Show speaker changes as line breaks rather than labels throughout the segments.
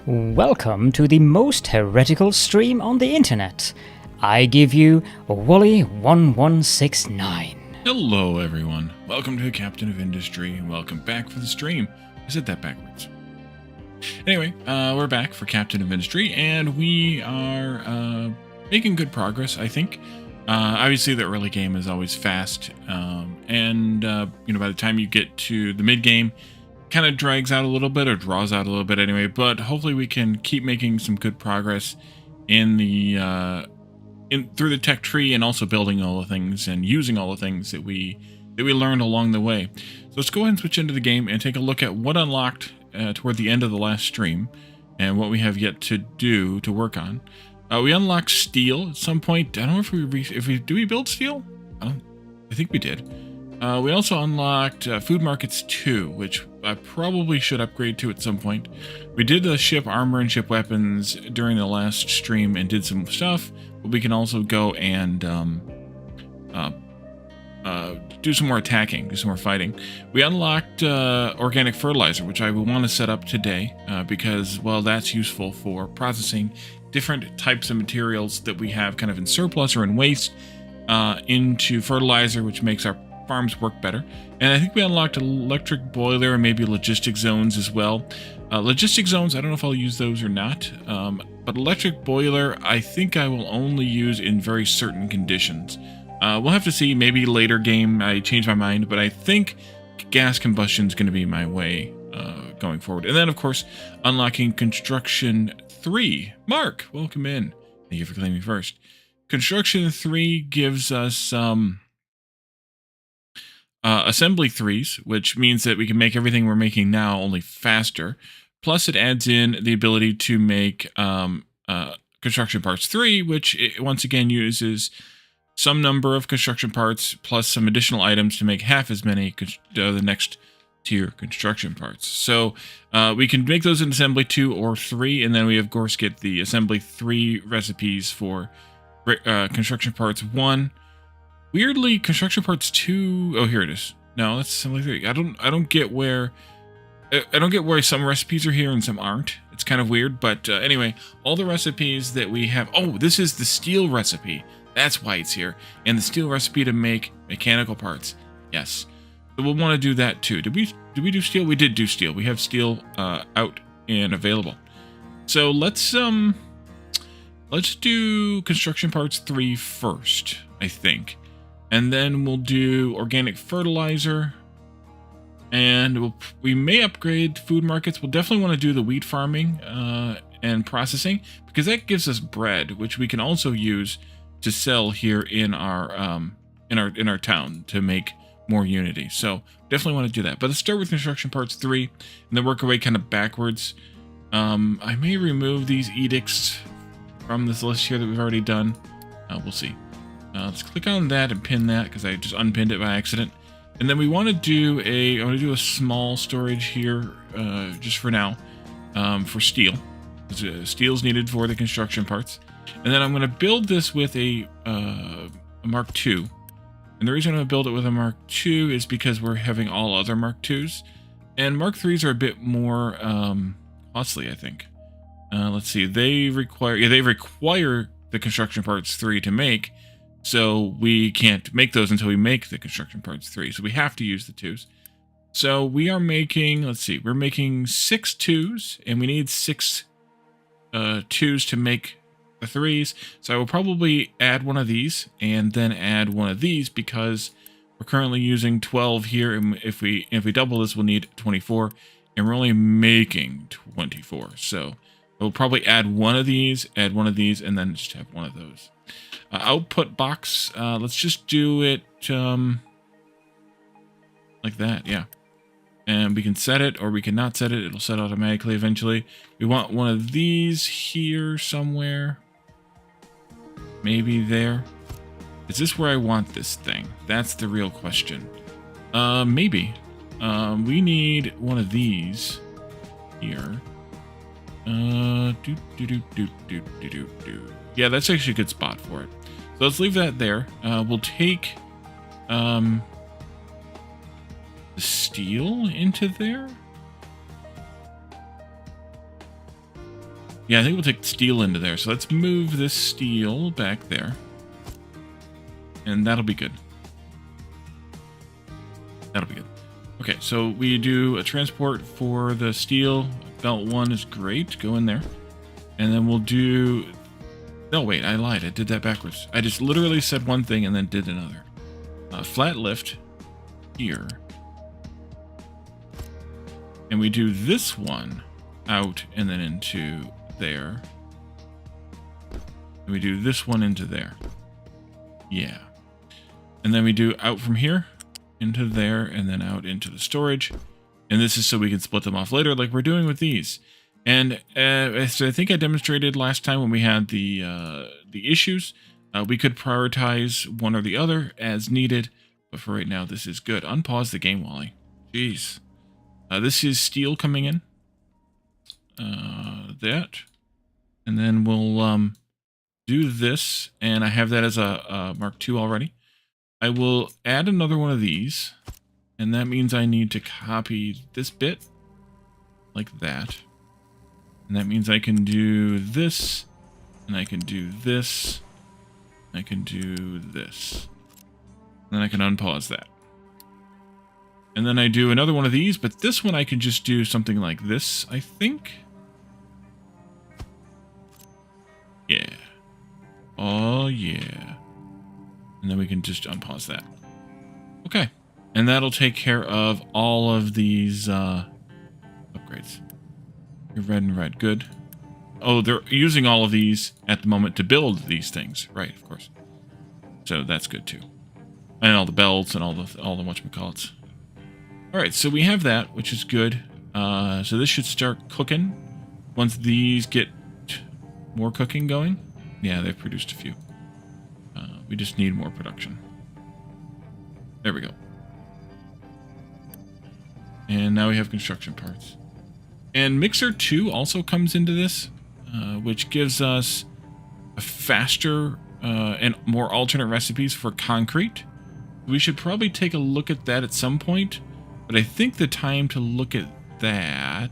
Welcome to the most heretical stream on the internet. I give you Wooly1169.
Hello everyone, welcome to Captain of Industry, and welcome back for the stream. I said that backwards. Anyway, we're back for Captain of Industry, and we are making good progress, I think. Obviously the early game is always fast, and by the time you get to the mid game, kind of drags out a little bit, or draws out a little bit anyway, but hopefully we can keep making some good progress in the through the tech tree, and also building all the things and using all the things that we learned along the way. So let's go ahead and switch into the game and take a look at what unlocked toward the end of the last stream and what we have yet to do to work on. We unlocked steel at some point. I don't know if we build steel? I think we did. We also unlocked food markets 2, which I probably should upgrade to at some point. We did the ship armor and ship weapons during the last stream and did some stuff, but we can also go and do some more attacking, do some more fighting. We unlocked organic fertilizer, which I will want to set up today because, well, that's useful for processing different types of materials that we have kind of in surplus or in waste into fertilizer, which makes our farms work better. And I think we unlocked an electric boiler and maybe logistic zones as well. Logistic zones, I don't know if I'll use those or not, but electric boiler, I think I will only use in very certain conditions. We'll have to see. Maybe later game I change my mind, but I think gas combustion is going to be my way going forward. And then, of course, unlocking construction 3. Mark, welcome in. Thank you for claiming first. Construction 3 gives us assembly 3s, which means that we can make everything we're making now only faster. Plus, it adds in the ability to make construction parts 3, which once again uses some number of construction parts plus some additional items to make half as many the next tier construction parts. So we can make those in assembly 2 or 3, and then we of course get the assembly 3 recipes for construction parts 1. Weirdly, construction parts 2... Oh, here it is. No, that's assembly 3. I don't get where some recipes are here and some aren't. It's kind of weird, but anyway, all the recipes that we have... Oh, this is the steel recipe. That's why it's here. And the steel recipe to make mechanical parts. Yes. So we'll want to do that too. Did we do steel? We did do steel. We have steel out and available. So let's do construction parts 3 first, I think. And then we'll do organic fertilizer, and we may upgrade food markets. We'll definitely want to do the wheat farming and processing, because that gives us bread, which we can also use to sell here in our town to make more unity. So definitely want to do that. But let's start with construction parts 3, and then work our way kind of backwards. I may remove these edicts from this list here that we've already done. We'll see. Let's click on that and pin that, because I just unpinned it by accident. And then we want to do I want to do a small storage here, just for now, for steel. Steel's needed for the construction parts. And then I'm going to build this with a Mark II. And the reason I'm going to build it with a Mark II is because we're having all other Mark IIs. And Mark IIIs are a bit more costly, I think. Let's see. They require the construction parts 3 to make. So we can't make those until we make the construction parts 3. So we have to use the 2s. So we are making, let's see, we're making 6 2s, and we need 6 2s to make the 3s. So I will probably add one of these and then add one of these, because we're currently using 12 here, and if we double this, we'll need 24, and we're only making 24. So we'll probably add one of these, and then just have one of those. Output box, let's just do it like that, yeah. And we can set it, or we can not set it. It'll set automatically eventually. We want one of these here somewhere. Maybe there. Is this where I want this thing? That's the real question. Maybe. We need one of these here. Yeah, that's actually a good spot for it. So let's leave that there. We'll take the steel into there. Yeah, I think we'll take steel into there. So let's move this steel back there. And that'll be good. That'll be good. Okay, so we do a transport for the steel. Belt 1 is great. Go in there. And then we'll do... No, wait, I lied. I did that backwards. I just literally said one thing and then did another. Flat lift here. And we do this one out and then into there. And we do this one into there. Yeah. And then we do out from here into there and then out into the storage. And this is so we can split them off later like we're doing with these. And as I think I demonstrated last time when we had the issues, we could prioritize one or the other as needed. But for right now, this is good. Unpause the game, Wally. Jeez. This is steel coming in. That. And then we'll do this. And I have that as a Mark II already. I will add another one of these. And that means I need to copy this bit. Like that. And that means I can do this. And I can do this. I can do this. And then I can unpause that. And then I do another one of these, but this one I can just do something like this, I think. Yeah. Oh, yeah. And then we can just unpause that. Okay. And that'll take care of all of these upgrades. You're red and red. Good. Oh, they're using all of these at the moment to build these things. Right, of course. So that's good too. And all the belts and all the whatchamacallits. Alright, so we have that, which is good. So this should start cooking. Once these get more cooking going. Yeah, they've produced a few. We just need more production. There we go. And now we have construction parts. And Mixer 2 also comes into this, which gives us a faster and more alternate recipes for concrete. We should probably take a look at that at some point. But I think the time to look at that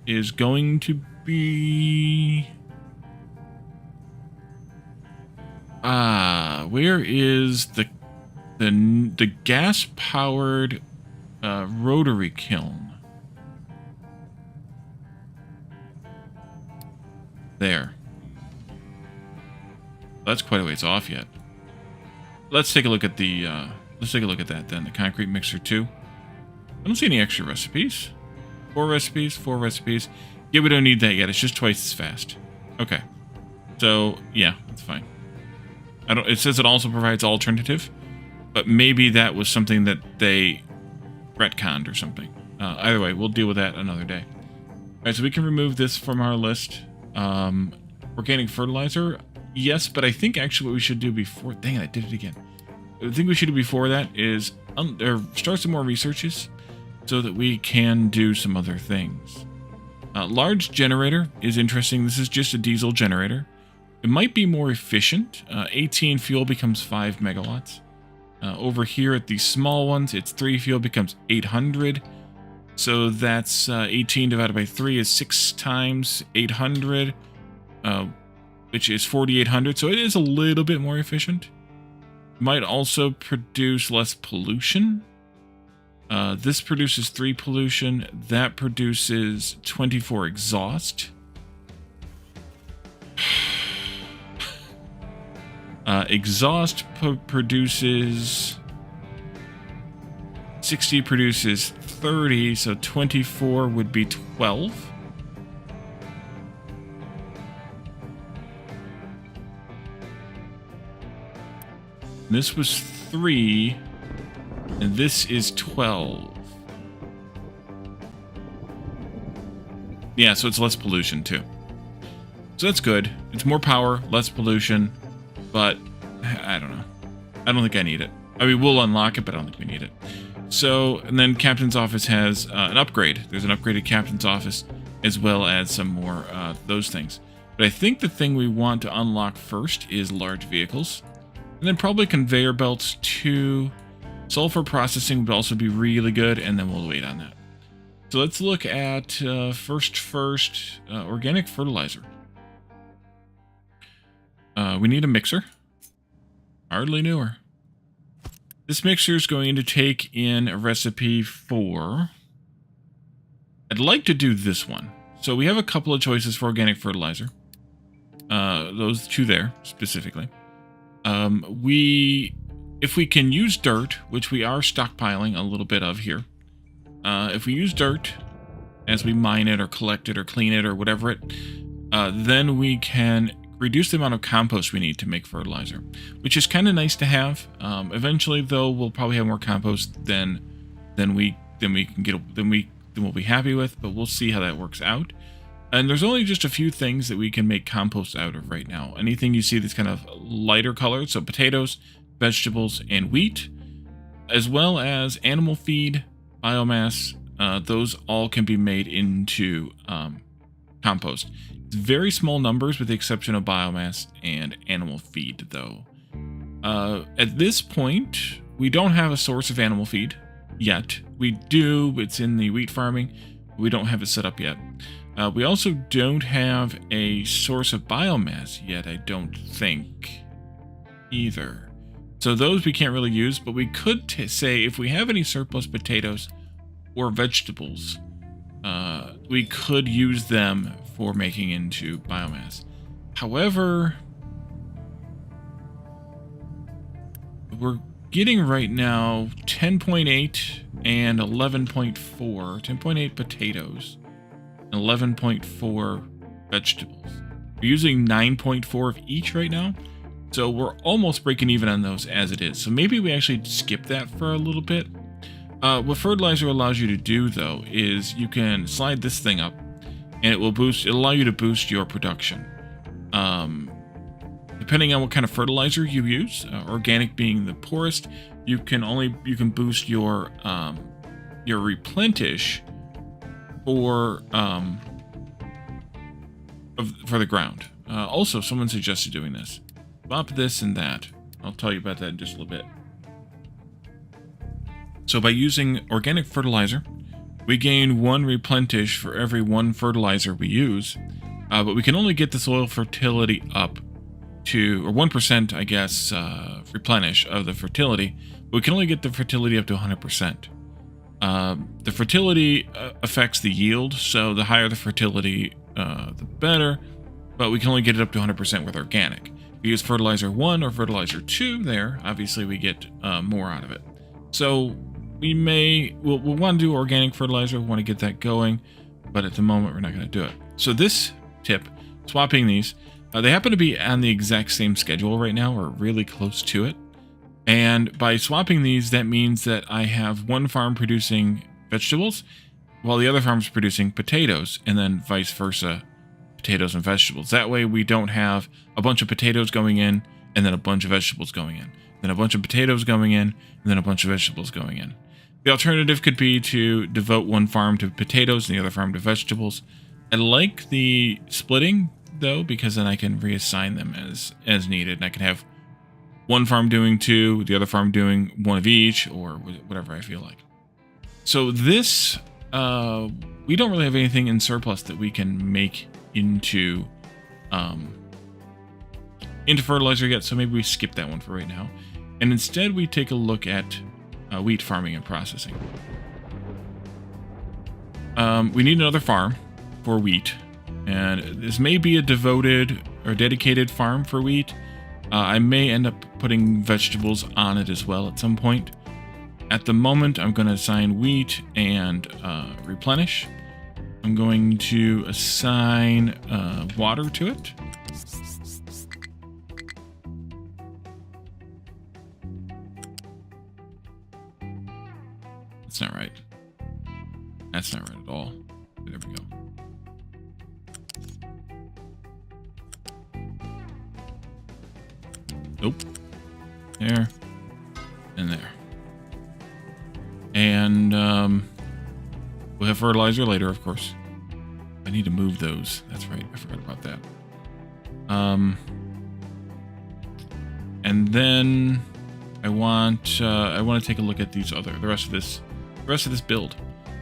is going to be... where is the gas-powered rotary kiln? There. That's quite a ways off yet. Let's take a look at the let's take a look at that then. The concrete mixer 2. I don't see any extra recipes. 4 recipes, 4 recipes. Yeah, we don't need that yet. It's just twice as fast. Okay. So yeah, that's fine. It says it also provides alternative, but maybe that was something that they retconned or something. Either way, we'll deal with that another day. All right, so we can remove this from our list. Organic fertilizer, yes, but I think actually what we should do before... Dang it, I did it again. I think we should do before that is start some more researches so that we can do some other things. Large generator is interesting. This is just a diesel generator. It might be more efficient. 18 fuel becomes 5 megawatts. Over here at the small ones, it's 3 fuel becomes 800. So that's 18 divided by 3 is 6 times 800, which is 4,800. So it is a little bit more efficient. Might also produce less pollution. This produces 3 pollution. That produces 24 exhaust. Exhaust produces 60, produces 30, so 24 would be 12. This was 3, and this is 12. Yeah, so it's less pollution too. So that's good. It's more power, less pollution, but I don't know. I don't think I need it. I mean, we'll unlock it, but I don't think we need it. So, and then Captain's Office has an upgrade. There's an upgraded Captain's Office, as well as some more those things. But I think the thing we want to unlock first is large vehicles. And then probably conveyor belts too. Sulfur processing would also be really good, and then we'll wait on that. So let's look at first organic fertilizer. We need a mixer. Hardly newer. This mixer is going to take in a recipe for... I'd like to do this one. So we have a couple of choices for organic fertilizer. Those two there, specifically. If we can use dirt, which we are stockpiling a little bit of here. If we use dirt as we mine it or collect it or clean it or whatever it, then we can reduce the amount of compost we need to make fertilizer, which is kind of nice to have. Eventually, though, we'll probably have more compost than we'll be happy with, but we'll see how that works out. And there's only just a few things that we can make compost out of right now. Anything you see that's kind of lighter colored, so potatoes, vegetables, and wheat, as well as animal feed, biomass, those all can be made into compost. It's very small numbers with the exception of biomass and animal feed, though. At this point, we don't have a source of animal feed yet. We do, it's in the wheat farming, but we don't have it set up yet. We also don't have a source of biomass yet, I don't think, either. So those we can't really use, but we could say if we have any surplus potatoes or vegetables, we could use them for making into biomass. However, we're getting right now 10.8 and 11.4, 10.8 potatoes and 11.4 vegetables. We're using 9.4 of each right now. So we're almost breaking even on those as it is. So maybe we actually skip that for a little bit. What fertilizer allows you to do, though, is you can slide this thing up, and it'll allow you to boost your production. Depending on what kind of fertilizer you use, organic being the poorest, you can boost your replenish for the ground. Also, someone suggested doing this. Swap this and that. I'll tell you about that in just a little bit. So by using organic fertilizer, we gain 1 replenish for every 1 fertilizer we use, but we can only get the soil fertility up to, or 1%, I guess, replenish of the fertility. But we can only get the fertility up to 100%. The fertility affects the yield, so the higher the fertility, the better, but we can only get it up to 100% with organic. If we use fertilizer 1 or fertilizer 2 there, obviously we get more out of it. So we'll want to do organic fertilizer, we want to get that going, but at the moment we're not going to do it. So this tip, swapping these, they happen to be on the exact same schedule right now, or really close to it. And by swapping these, that means that I have one farm producing vegetables, while the other farm is producing potatoes, and then vice versa, potatoes and vegetables. That way we don't have a bunch of potatoes going in, and then a bunch of vegetables going in, then a bunch of potatoes going in, and then a bunch of vegetables going in. The alternative could be to devote one farm to potatoes and the other farm to vegetables. I like the splitting, though, because then I can reassign them as needed, and I can have one farm doing 2, the other farm doing 1 of each, or whatever I feel like. So this, we don't really have anything in surplus that we can make into fertilizer yet, so maybe we skip that one for right now. And instead we take a look at wheat farming and processing. We need another farm for wheat, and this may be a devoted or dedicated farm for wheat. I may end up putting vegetables on it as well at some point. At the moment, I'm going to assign wheat and replenish. I'm going to assign water to it. That's not right. That's not right at all. There we go. Nope. There. And there. And we'll have fertilizer later, of course. I need to move those. That's right. I forgot about that. And then I want to take a look at the rest of this build.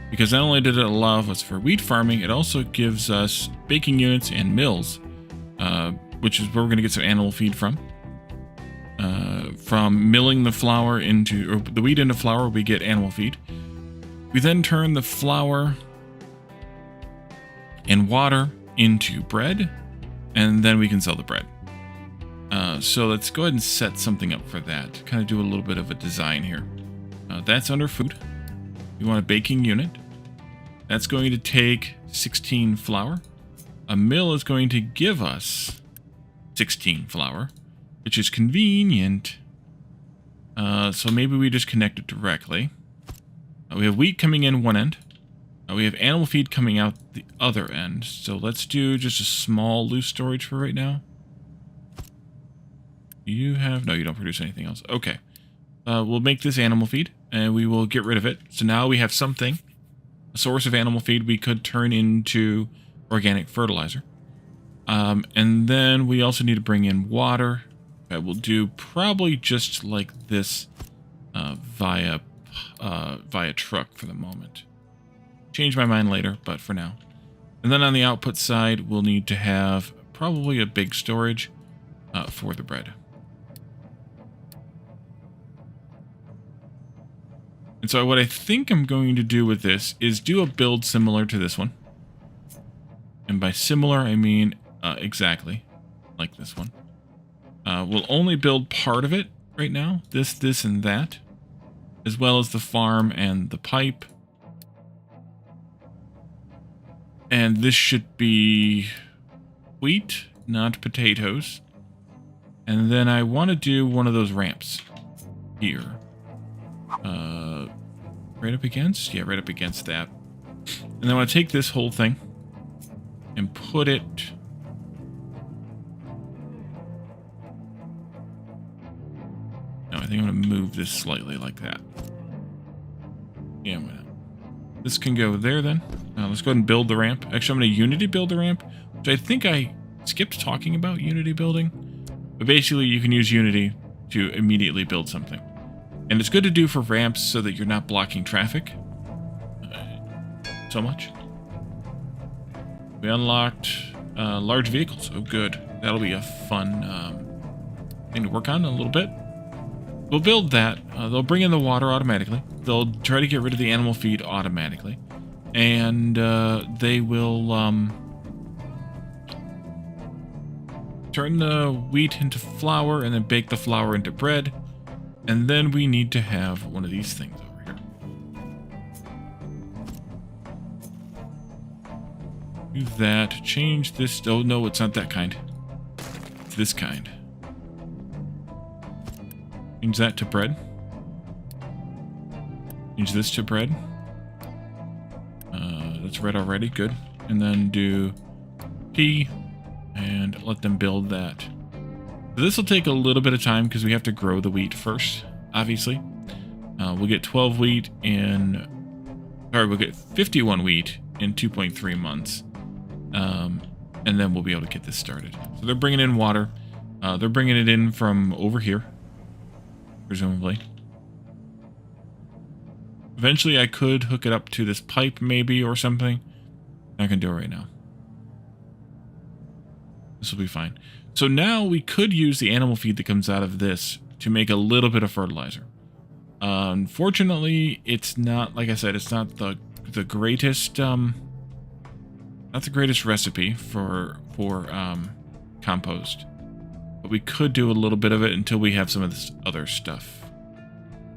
because not only did it allow us for wheat farming, it also gives us baking units and mills, which is where we're going to get some animal feed from. From milling the flour into, or the wheat into flour, we get animal feed. We then turn the flour and water into bread, and then we can sell the bread. So let's go ahead and set something up for that. Kind of do a little bit of a design here. That's under food. We want a baking unit. That's going to take 16 flour. A mill is going to give us 16 flour, which is convenient. So maybe we just connect it directly. We have wheat coming in one end. We have animal feed coming out the other end. So let's do just a small loose storage for right now. You have... No, you don't produce anything else. Okay. We'll make this animal feed, and we will get rid of it. So now we have something, a source of animal feed we could turn into organic fertilizer. And then we also need to bring in water. That will do probably just like this via truck for the moment. Change my mind later, but for now. And then on the output side, we'll need to have probably a big storage for the bread. And so what I think I'm going to do with this is do a build similar to this one. And by similar, I mean exactly like this one. We'll only build part of it right now. This, and that. As well as the farm and the pipe. And this should be wheat, not potatoes. And then I want to do one of those ramps here. Right up against? Yeah, right up against that. And then I want to take this whole thing and put it... No, I think I'm going to move this slightly like that. Yeah, I'm gonna... This can go there then. Let's go ahead and build the ramp. Actually, I'm going to Unity build the ramp, which I think I skipped talking about Unity building. But basically, you can use Unity to immediately build something. And it's good to do for ramps so that you're not blocking traffic so much. We unlocked large vehicles. Oh, good. That'll be a fun thing to work on in a little bit. We'll build that. They'll bring in the water automatically. They'll try to get rid of the animal feed automatically. And they will turn the wheat into flour and then bake the flour into bread. And then we need to have one of these things over here. Do that. Change this. Oh, no, it's not that kind. It's this kind. Change that to bread. Change this to bread. That's red already. Good. And then do P and let them build that. This will take a little bit of time because we have to grow the wheat first, obviously. We'll get 12 wheat in... Sorry, we'll get 51 wheat in 2.3 months. And then we'll be able to get this started. So they're bringing in water. They're bringing it in from over here, presumably. Eventually, I could hook it up to this pipe, maybe, or something. Not going to do it right now. This will be fine. So now we could use the animal feed that comes out of this to make a little bit of fertilizer. Unfortunately, it's not, like I said, it's not the greatest not the greatest recipe for compost. But we could do a little bit of it until we have some of this other stuff.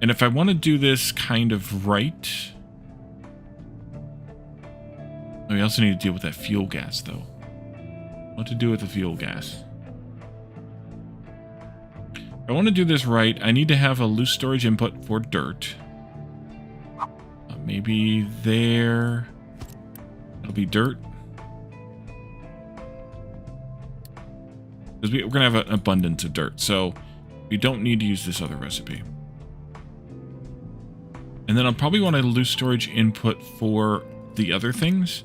And if I want to do this kind of right, we also need to deal with that fuel gas, though. What to do with the fuel gas? If I want to do this right, I need to have a loose storage input for dirt. Maybe there. It'll be dirt. Because we're going to have an abundance of dirt, so we don't need to use this other recipe. And then I'll probably want a loose storage input for the other things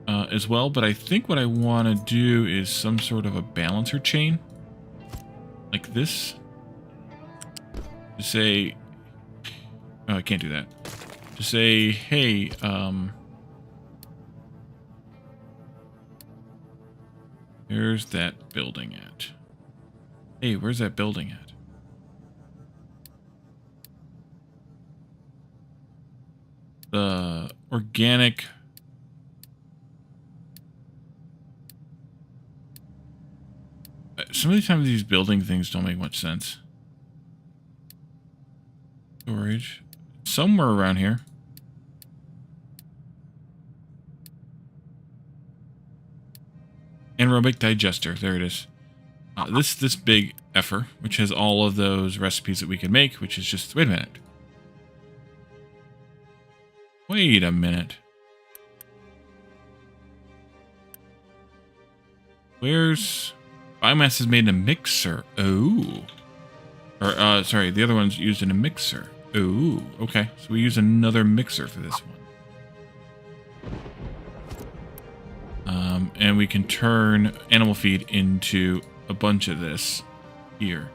as well. But I think what I want to do is some sort of a balancer chain. Like this. To say... Oh, I can't do that. to say, hey, where's that building at? Hey, where's that building at? The organic... Some of the times these building things don't make much sense. Storage. Somewhere around here. Anaerobic digester. There it is. This big effer, which has all of those recipes that we can make, which is just... Wait a minute. Wait a minute. Where's... Biomass is made in a mixer. Oh. Or, sorry, the other one's used in a mixer. Oh, okay. So we use another mixer for this one. And we can turn animal feed into a bunch of this here.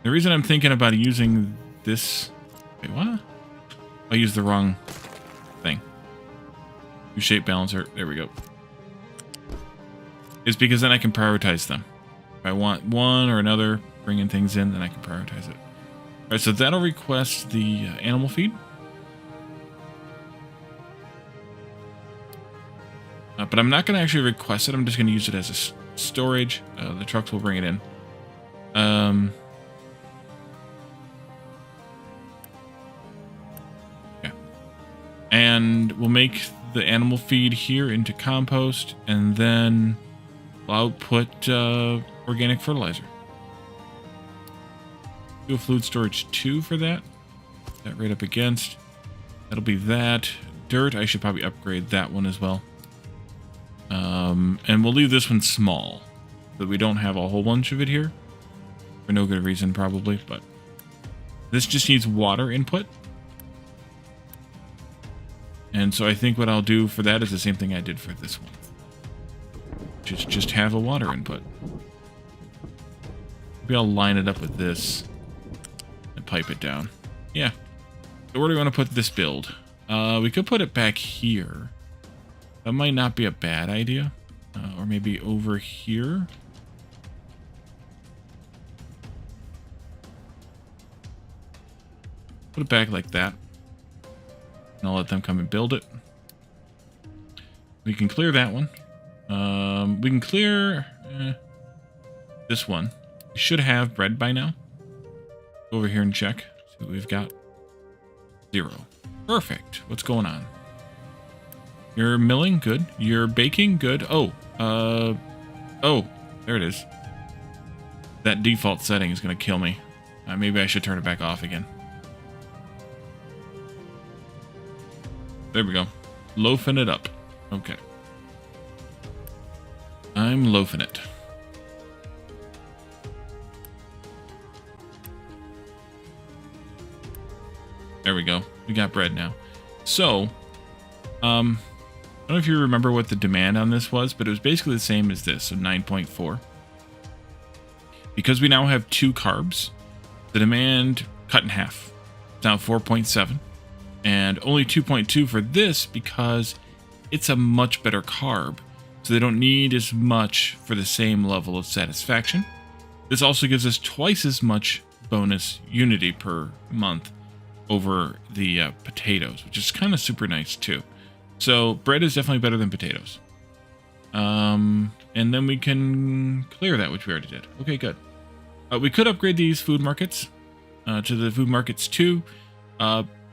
The reason I'm thinking about using this... Wait, what? I used the wrong thing. U-shape balancer. There we go. Is because then I can prioritize them. If I want one or another bringing things in, then I can prioritize it. All right, so that'll request the animal feed. But I'm not going to actually request it. I'm just going to use it as a storage. The trucks will bring it in. Yeah. And we'll make the animal feed here into compost, and then we'll output organic fertilizer. Do a fluid storage 2 for that. That right up against. That'll be that. Dirt, I should probably upgrade that one as well. And we'll leave this one small, so that we don't have a whole bunch of it here. For no good reason, probably, but this just needs water input. And so I think what I'll do for that is the same thing I did for this one. Just have a water input. Maybe I'll line it up with this and pipe it down. Yeah. So where do we want to put this build? We could put it back here. That might not be a bad idea. Or maybe over here. Put it back like that. And I'll let them come and build it. We can clear that one. We can clear this one. We should have bread by now. Go over here and check. See what we've got. 0. Perfect. What's going on? You're milling? Good. You're baking? Good. Oh, there it is. That default setting is going to kill me. Maybe I should turn it back off again. There we go. Loafing it up. Okay. I'm loafing it. There we go. We got bread now. So, I don't know if you remember what the demand on this was, but it was basically the same as this, so 9.4. Because we now have 2 carbs, the demand cut in half. It's now 4.7. And only 2.2 for this because it's a much better carb. So they don't need as much for the same level of satisfaction. This also gives us twice as much bonus unity per month over the potatoes, which is kind of super nice too. So bread is definitely better than potatoes. And then we can clear that, which we already did. Okay, good. We could upgrade these food markets to the food markets 2.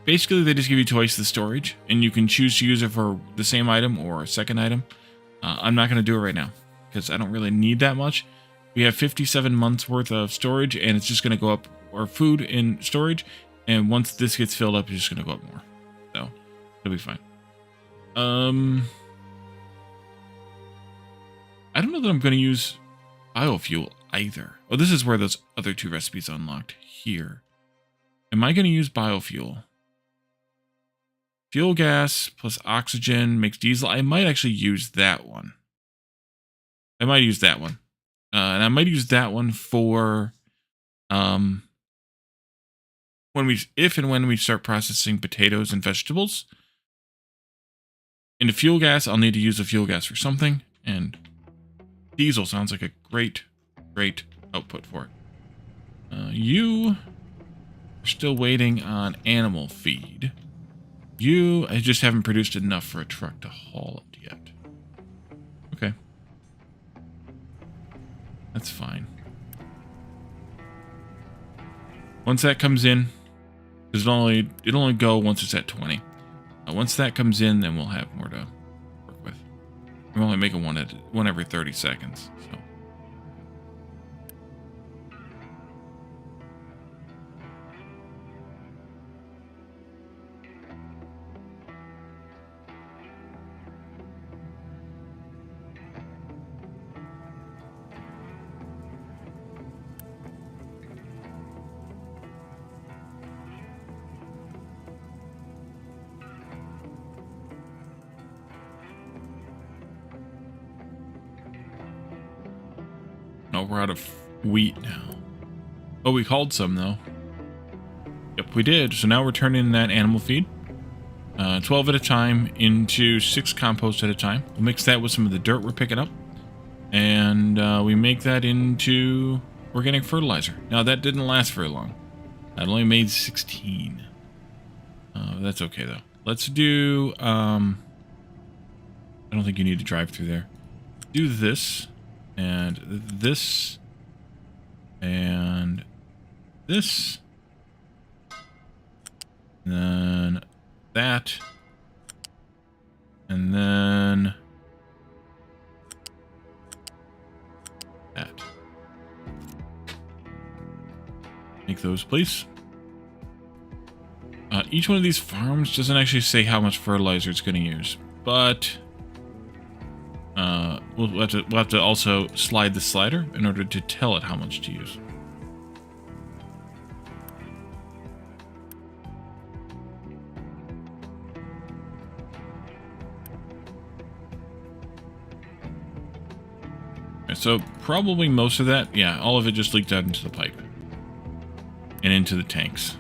Basically, they just give you twice the storage, and you can choose to use it for the same item or a second item. I'm not going to do it right now, because I don't really need that much. We have 57 months worth of storage, and it's just going to go up, or food in storage, and once this gets filled up, it's just going to go up more. So, it'll be fine. I don't know that I'm going to use biofuel either. Oh, this is where those other 2 recipes unlocked here. Am I going to use biofuel? Fuel gas plus oxygen makes diesel. I might actually use that one. I might use that one. And I might use that one for if and when we start processing potatoes and vegetables into fuel gas, I'll need to use the fuel gas for something, and diesel sounds like a great output for it. You are still waiting on animal feed. I just haven't produced enough for a truck to haul it yet. Okay. That's fine. Once that comes in, because it'll only go once it's at 20. Once that comes in, then we'll have more to work with. We're only making one every 30 seconds. So. No, we're out of wheat now. Oh, we called some, though. Yep, we did. So now we're turning that animal feed. 12 at a time into 6 compost at a time. We'll mix that with some of the dirt we're picking up. And we make that into organic fertilizer. Now, that didn't last very long. That only made 16. That's okay, though. Let's do... I don't think you need to drive through there. Do this. And this, and this, and then that, and then that. Make those, please. Each one of these farms doesn't actually say how much fertilizer it's going to use, but we'll have to also slide the slider in order to tell it how much to use. Okay, so probably most of that, yeah, all of it just leaked out into the pipe and into the tanks.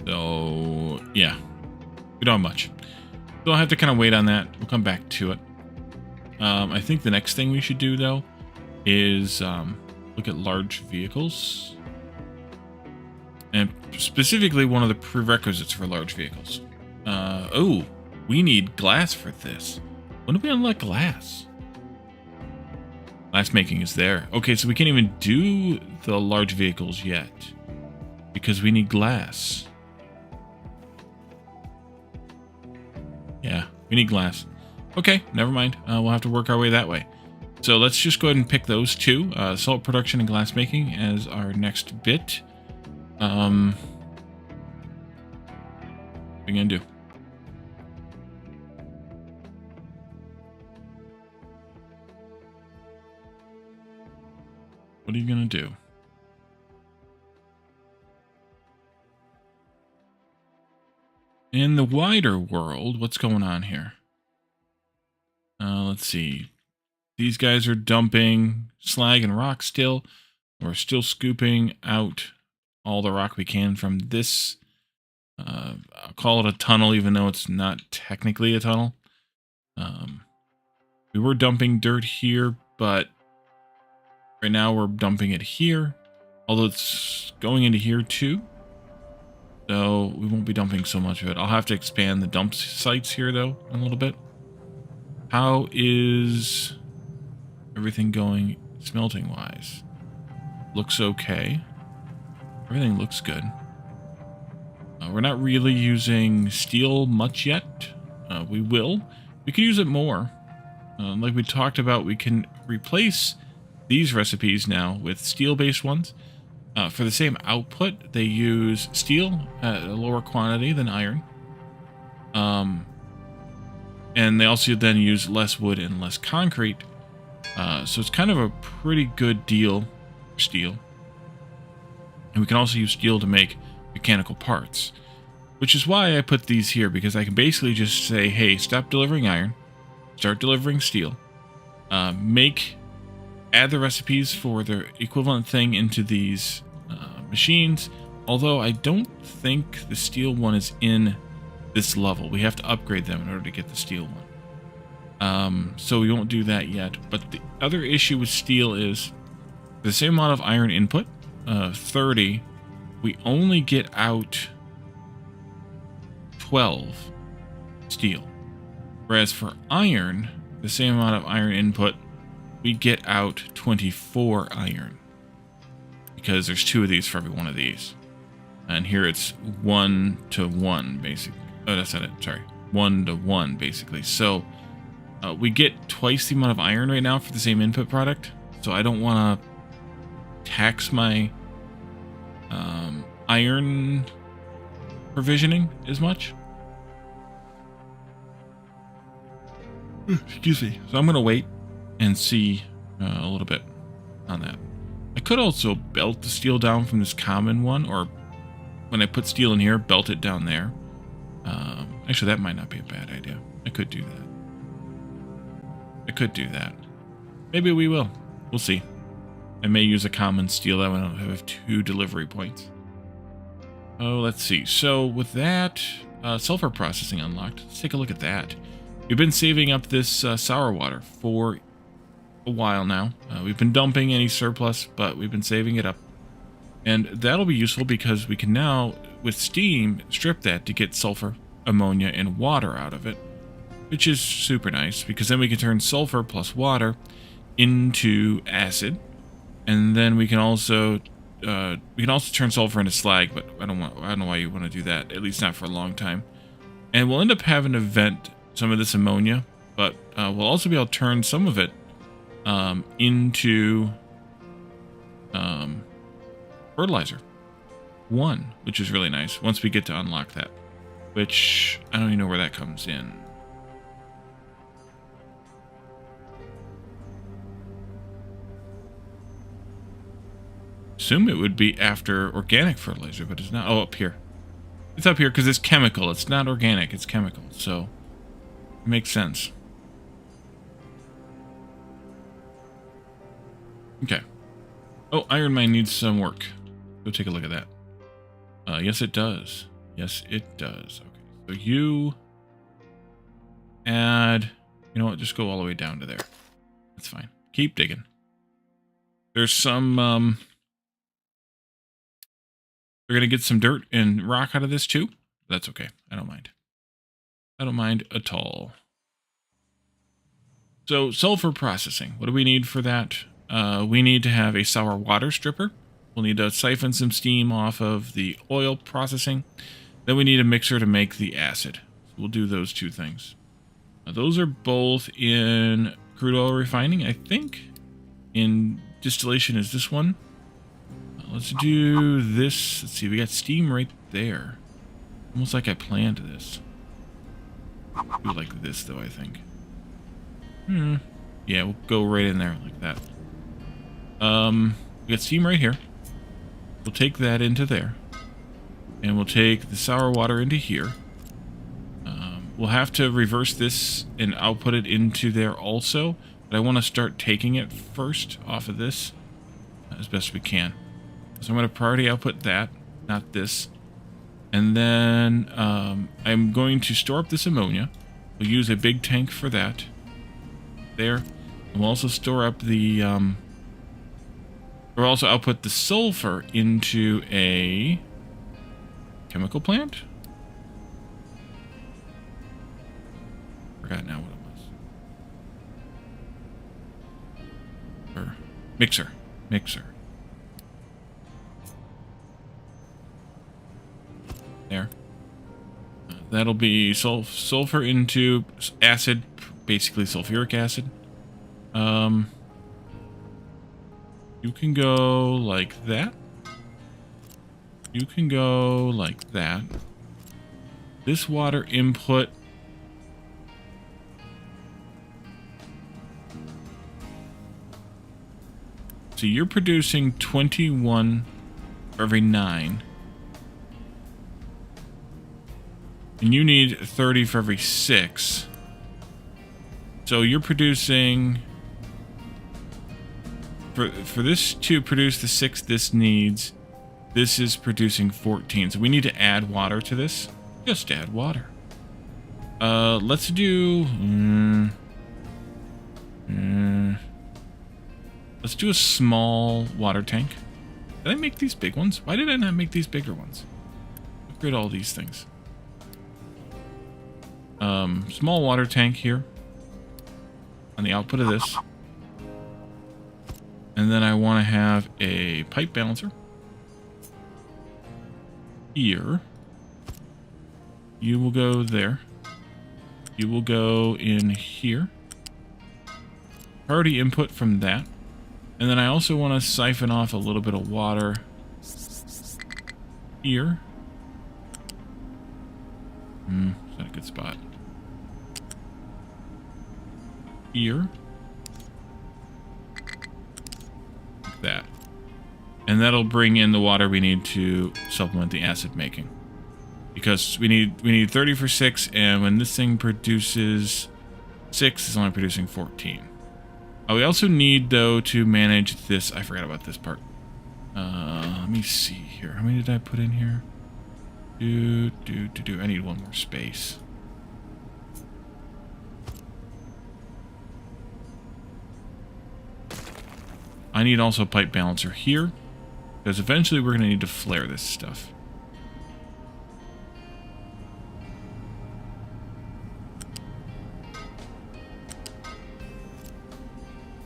So yeah, we don't have much. So I'll have to kind of wait on that. We'll come back to it. I think the next thing we should do, though, is look at large vehicles. And specifically, one of the prerequisites for large vehicles. Oh, we need glass for this. When do we unlock glass? Glass making is there. Okay, so we can't even do the large vehicles yet because we need glass. Yeah, we need glass. Okay, never mind. We'll have to work our way that way. So let's just go ahead and pick those two, salt production and glass making, as our next bit. What are we gonna do? What are you gonna do? In the wider world, what's going on here? Let's see. These guys are dumping slag and rock still. We're still scooping out all the rock we can from this. I'll call it a tunnel, even though it's not technically a tunnel. We were dumping dirt here, but right now we're dumping it here. Although it's going into here too. So we won't be dumping so much of it. I'll have to expand the dump sites here, though, in a little bit. How is everything going smelting-wise? Looks okay. Everything looks good. We're not really using steel much yet. We will. We could use it more. Like we talked about, we can replace these recipes now with steel-based ones. For the same output, they use steel at a lower quantity than iron. And they also then use less wood and less concrete. So it's kind of a pretty good deal for steel. And we can also use steel to make mechanical parts. Which is why I put these here, because I can basically just say, hey, stop delivering iron. Start delivering steel. Add the recipes for the equivalent thing into these machines, Although I don't think the steel one is in this level. We have to upgrade them in order to get the steel one. So we won't do that yet. But the other issue with steel is the same amount of iron input, 30, we only get out 12 steel. Whereas for iron, the same amount of iron input, we get out 24 iron. Because there's 2 of these for every one of these. And here it's 1 to 1, basically. Oh, that's not it. Sorry. 1 to 1, basically. So we get twice the amount of iron right now for the same input product. So I don't want to tax my iron provisioning as much. Excuse me. So I'm going to wait and see a little bit on that. I could also belt the steel down from this common one, or when I put steel in here, belt it down there. Actually, that might not be a bad idea. I could do that. Maybe we will. We'll see. I may use a common steel that one. I have 2 delivery points. Oh, let's see. So with that, sulfur processing unlocked. Let's take a look at that. We've been saving up this sour water for a while now. We've been dumping any surplus, but we've been saving it up. And that'll be useful because we can now, with steam, strip that to get sulfur, ammonia, and water out of it. Which is super nice, because then we can turn sulfur plus water into acid. And then we can also turn sulfur into slag, but I don't know why you want to do that, at least not for a long time. And we'll end up having to vent some of this ammonia, but we'll also be able to turn some of it into fertilizer 1, which is really nice once we get to unlock that, which I don't even know where that comes in. Assume it would be after organic fertilizer, but it's not. Oh, up here. It's up here because it's chemical. It's not organic, it's chemical, so it makes sense. Okay. Oh, iron mine needs some work. Go take a look at that. Yes, it does. Yes, it does. Okay, so you add... You know what? Just go all the way down to there. That's fine. Keep digging. There's some... We're going to get some dirt and rock out of this too. That's okay. I don't mind. I don't mind at all. So, sulfur processing. What do we need for that? We need to have a sour water stripper. We'll need to siphon some steam off of the oil processing. Then we need a mixer to make the acid. So we'll do those 2 things. Now, those are both in crude oil refining, I think. In distillation is this one. Let's do this. Let's see, we got steam right there. Almost like I planned this. Do like this, though, I think. Yeah, we'll go right in there like that. We got steam right here. We'll take that into there. And we'll take the sour water into here. We'll have to reverse this and output it into there also. But I want to start taking it first off of this as best we can. So I'm going to priority output that, not this. And then I'm going to store up this ammonia. We'll use a big tank for that. There. And we'll also store up the... we'll also output the sulfur into a chemical plant. Forgot now what it was. Or mixer. There. That'll be sulfur into acid, basically sulfuric acid. You can go like that. You can go like that. This water input. So you're producing 21 for every 9. And you need 30 for every 6. So you're producing... For this to produce the 6 this needs, This is producing 14. So we need to add water to this. Just add water. Let's do... let's do a small water tank. Did I make these big ones? Why did I not make these bigger ones? Upgrade all these things. Small water tank here on the output of this. And then I want to have a pipe balancer here. You will go there. You will go in here. Priority input from that. And then I also want to siphon off a little bit of water here. Is that a good spot? Here. Like that. And that'll bring in the water we need to supplement the acid making. Because we need 30 for 6, and when this thing produces 6, it's only producing 14. We also need, though, to manage this. I forgot about this part. Let me see here. How many did I put in here? I need one more space. I need also a pipe balancer here, because eventually we're going to need to flare this stuff.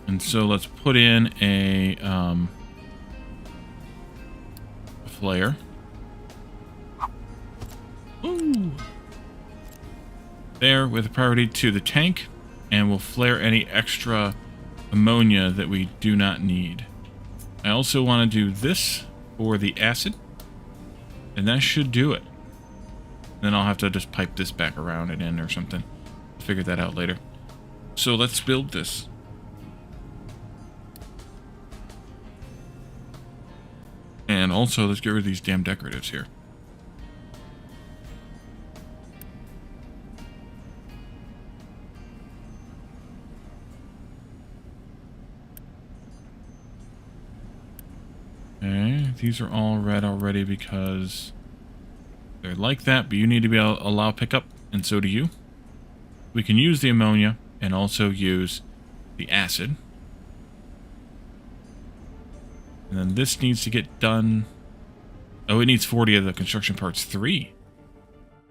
And so let's put in a flare. Ooh. There, with a priority to the tank, and we'll flare any extra ammonia that we do not need. I also want to do this for the acid, and that should do it. Then I'll have to just pipe this back around and in or something. Figure that out later. So let's build this. And also, let's get rid of these damn decoratives here. Okay, these are all red already because they're like that, but you need to be able to allow pickup, and so do you. We can use the ammonia and also use the acid. And then this needs to get done. Oh, it needs 40 of the construction parts 3.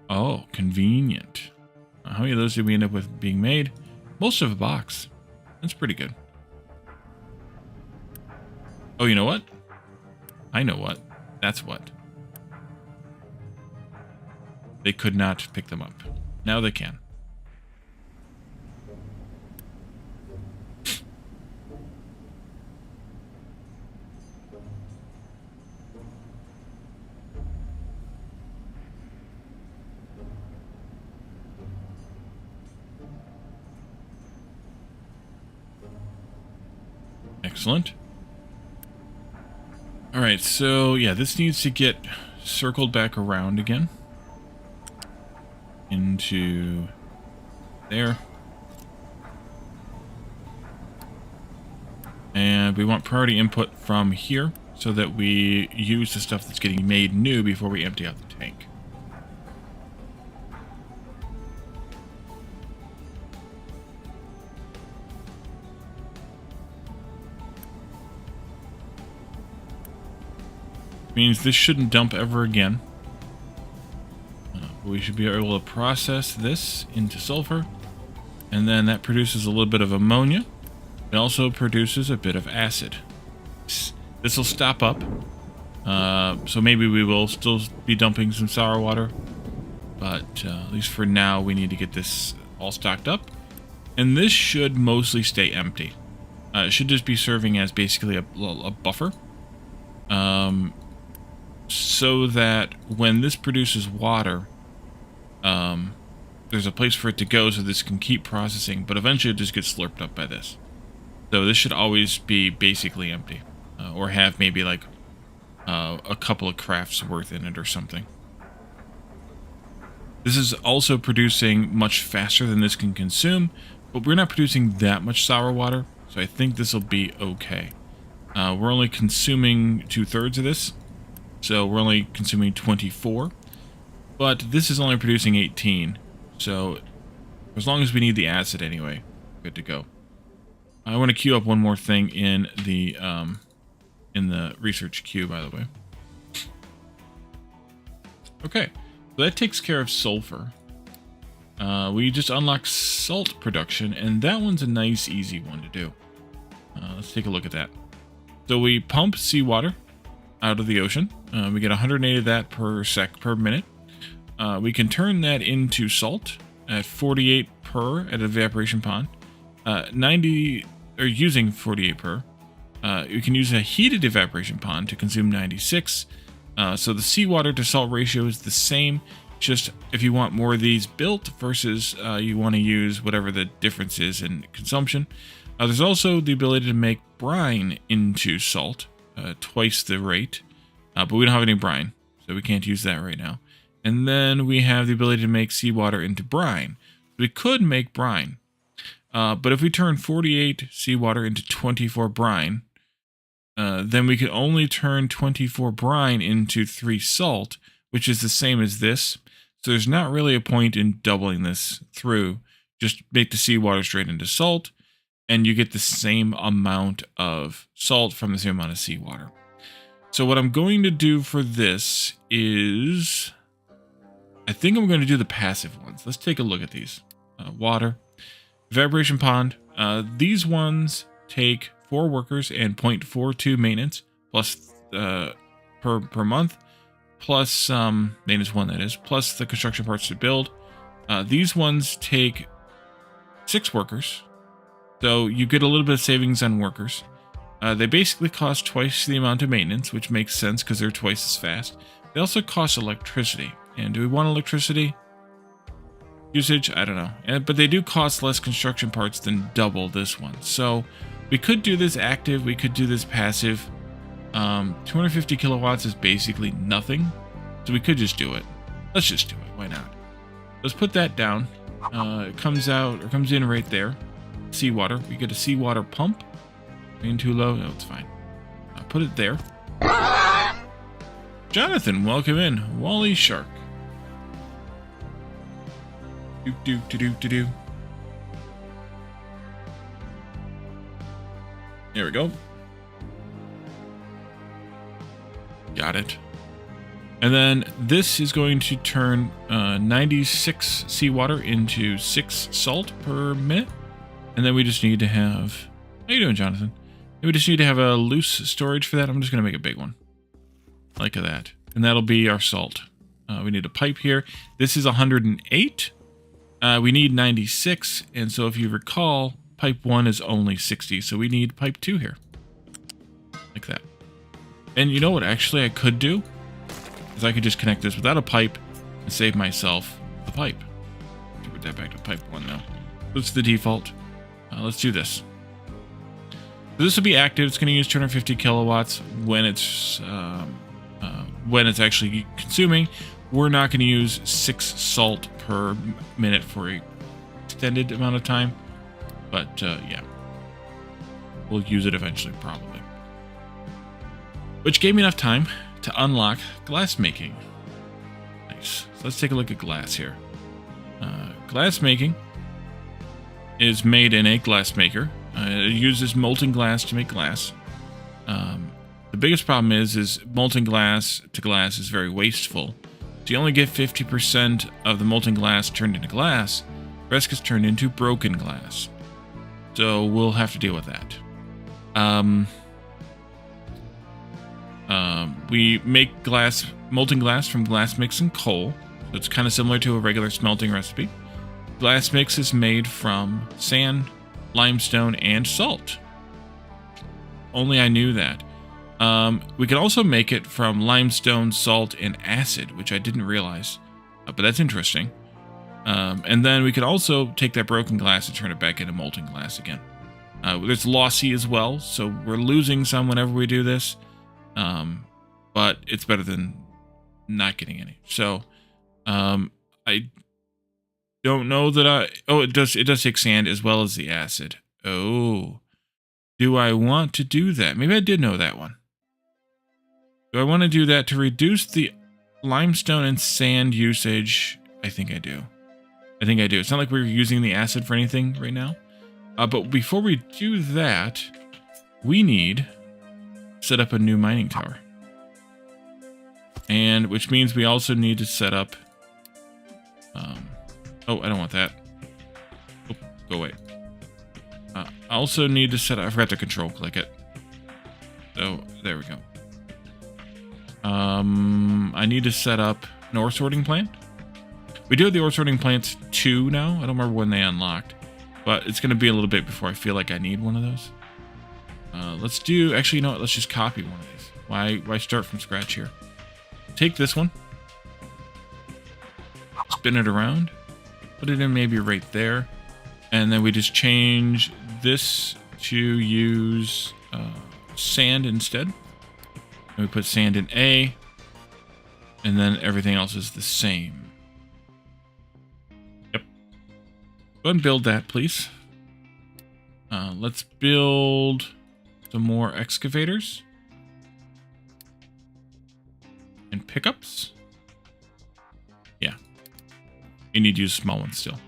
Oh, convenient. How many of those did we end up with being made? Most of a box. That's pretty good. Oh, you know what? I know what. That's what. They could not pick them up. Now they can. Excellent. Alright, so yeah, this needs to get circled back around again. Into there. And we want priority input from here so that we use the stuff that's getting made new before we empty out the tank. Means this shouldn't dump ever again. We should be able to process this into sulfur, and then that produces a little bit of ammonia. It also produces a bit of acid. This will stop up, so maybe we will still be dumping some sour water, but at least for now we need to get this all stocked up, and this should mostly stay empty. It should just be serving as basically a buffer. So that when this produces water, there's a place for it to go so this can keep processing, but eventually it just gets slurped up by this. So this should always be basically empty, or have maybe like a couple of crafts worth in it or something. This is also producing much faster than this can consume, but we're not producing that much sour water, so I think this will be okay. We're only consuming 2/3 of this. So we're only consuming 24. But this is only producing 18. So as long as we need the acid anyway, good to go. I want to queue up one more thing in the research queue, by the way. Okay, so that takes care of sulfur. We just unlocked salt production, and that one's a nice, easy one to do. Let's take a look at that. So we pump seawater out of the ocean. We get 180 of that per minute. We can turn that into salt at 48 per at evaporation pond. 90, or using 48 per. You can use a heated evaporation pond to consume 96. So the seawater to salt ratio is the same. Just if you want more of these built versus you want to use whatever the difference is in consumption. There's also the ability to make brine into salt, twice the rate. But we don't have any brine, so we can't use that right now. And then we have the ability to make seawater into brine. We could make brine. But if we turn 48 seawater into 24 brine, then we could only turn 24 brine into 3 salt, which is the same as this. So there's not really a point in doubling this through. Just make the seawater straight into salt, and you get the same amount of salt from the same amount of seawater. So what I'm going to do for this is, I think I'm going to do the passive ones. Let's take a look at these. Water, evaporation pond. These ones take 4 workers and 0.42 maintenance plus per month, plus maintenance 1, that is, plus the construction parts to build. These ones take 6 workers, so you get a little bit of savings on workers. They basically cost twice the amount of maintenance, which makes sense because they're twice as fast. They also cost electricity. And do we want electricity usage? I don't know. But they do cost less construction parts than double this one. So we could do this active. We could do this passive. 250 kilowatts is basically nothing. So we could just do it. Let's just do it. Why not? Let's put that down. It comes out or comes in right there. Seawater. We get a seawater pump. Being too low? No, it's fine. I'll put it there. Jonathan, welcome in. Wally Shark. Do. There we go. Got it. And then this is going to turn 96 seawater into 6 salt per minute. And then we just need to have... How you doing, Jonathan? We just need to have a loose storage for that. I'm just going to make a big one. Like that. And that'll be our salt. We need a pipe here. This is 108. We need 96. And so if you recall, pipe 1 is only 60. So we need pipe 2 here. Like that. And you know what actually I could do? Is I could just connect this without a pipe and save myself the pipe. Put that back to pipe 1 now. That's the default. Let's do this. So this will be active. It's going to use 250 kilowatts when it's actually consuming. We're not going to use 6 salt per minute for an extended amount of time. But yeah, we'll use it eventually, probably. Which gave me enough time to unlock glass making. Nice. So let's take a look at glass here. Glass making is made in a glass maker. It uses molten glass to make glass. The biggest problem is molten glass to glass is very wasteful. So you only get 50% of the molten glass turned into glass. The rest gets turned into broken glass. So we'll have to deal with that. We make molten glass from glass mix and coal. So it's kind of similar to a regular smelting recipe. Glass mix is made from sand, limestone, and salt. Only I knew that. We can also make it from limestone, salt, and acid, which I didn't realize. But that's interesting. And then we can also take that broken glass and turn it back into molten glass again. There's lossy as well, so we're losing some whenever we do this. But it's better than not getting any. So, I don't know that it does take sand as well as the acid. Oh, do I want to do that? Maybe I did know that one. Do I want to do that to reduce the limestone and sand usage? I think I do. It's not like we're using the acid for anything right now. But before we do that, we need to set up a new mining tower. And which means we also need to set up... oh, I don't want that. Oh, go away. I also need to set up... I forgot to control click it. So, there we go. I need to set up an ore sorting plant. We do have the ore sorting plants 2 now. I don't remember when they unlocked. But it's going to be a little bit before I feel like I need one of those. Let's do... Actually, you know what? Let's just copy one of these. Why start from scratch here? Take this one. Spin it around. Put it in maybe right there. And then we just change this to use sand instead. And we put sand in A. And then everything else is the same. Yep. Go ahead and build that, please. Let's build some more excavators. And pickups. Yeah. You need to use small ones still.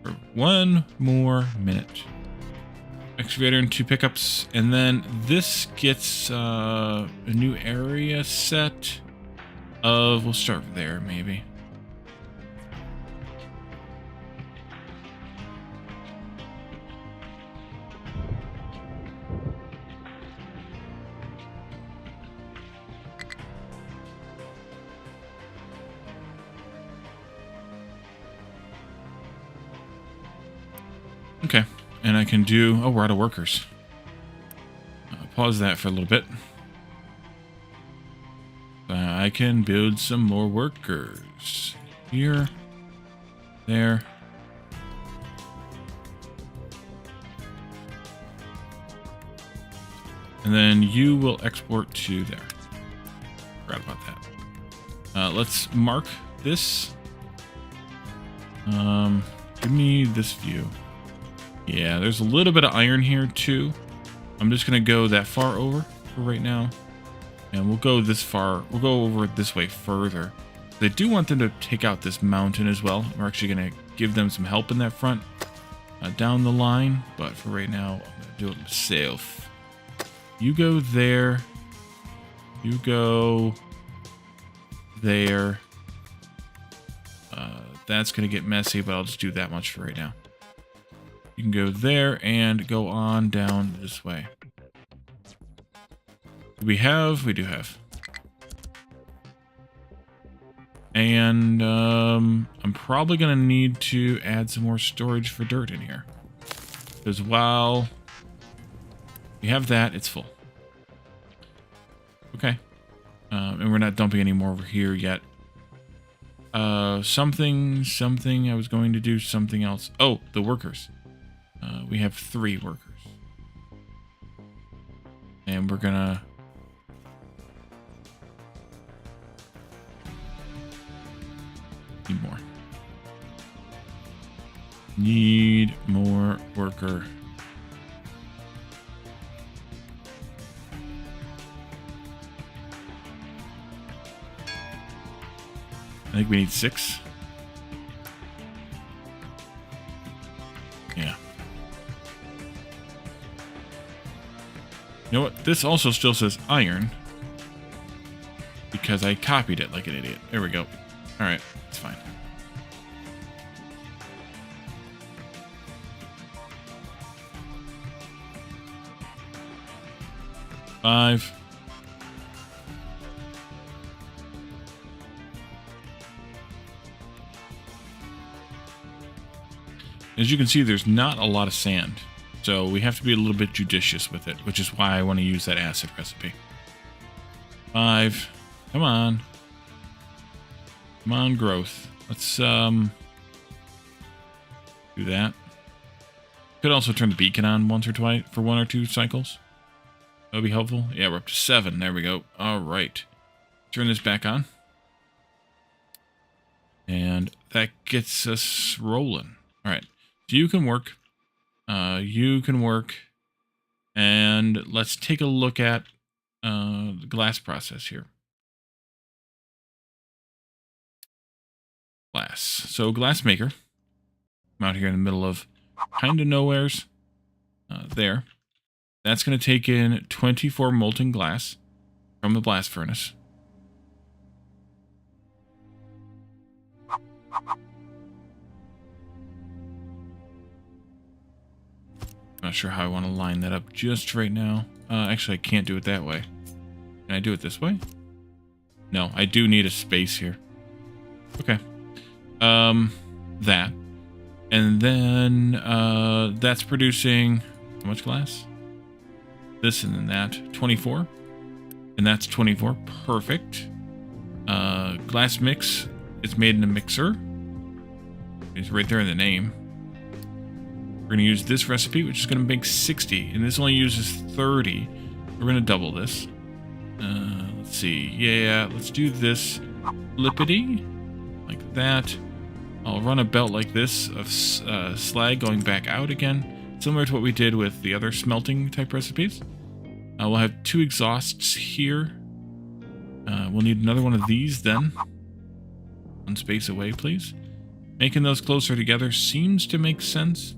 For 1 more minute. Excavator and 2 pickups. And then this gets a new area set of... We'll start there, maybe. Okay, and I can do... Oh, we're out of workers. Pause that for a little bit. I can build some more workers. Here. There. And then you will export to there. Forgot about that. Let's mark this. Give me this view. Yeah, there's a little bit of iron here too. I'm just going to go that far over for right now. And we'll go this far. We'll go over this way further. They do want them to take out this mountain as well. We're actually going to give them some help in that front down the line. But for right now, I'm going to do it myself. You go there. You go there. That's going to get messy, but I'll just do that much for right now. You can go there and go on down this way. We do have. And I'm probably going to need to add some more storage for dirt in here. Because while we have that, it's full. Okay. And we're not dumping any more over here yet. Something I was going to do something else. Oh, the workers. We have 3 workers. And we're gonna... Need more worker. I think we need 6. Yeah. You know what? This also still says iron. Because I copied it like an idiot. There we go. Alright, it's fine. Five. As you can see, there's not a lot of sand, so we have to be a little bit judicious with it, which is why I want to use that acid recipe. 5. Come on. Come on, growth. Let's do that. Could also turn the beacon on once or twice for 1 or 2 cycles. That would be helpful. Yeah, we're up to 7. There we go. All right. Turn this back on. And that gets us rolling. All right. So you can work. You can work. And let's take a look at the glass process here. Glass. So glass maker. I'm out here in the middle of kind of nowheres. There. That's going to take in 24 molten glass from the blast furnace. Not sure how I want to line that up just right now. Actually, I can't do it that way. Can I do it this way? No, I do need a space here. Okay. That. And then, that's producing how much glass? This and then that. 24. And that's 24. Perfect. Glass mix. It's made in a mixer. It's right there in the name. We're going to use this recipe, which is going to make 60. And this only uses 30. We're going to double this. Let's see. Yeah, let's do this lippity. Like that. I'll run a belt like this of slag going back out again. Similar to what we did with the other smelting type recipes. We'll have 2 exhausts here. We'll need another one of these then. One space away, please. Making those closer together seems to make sense.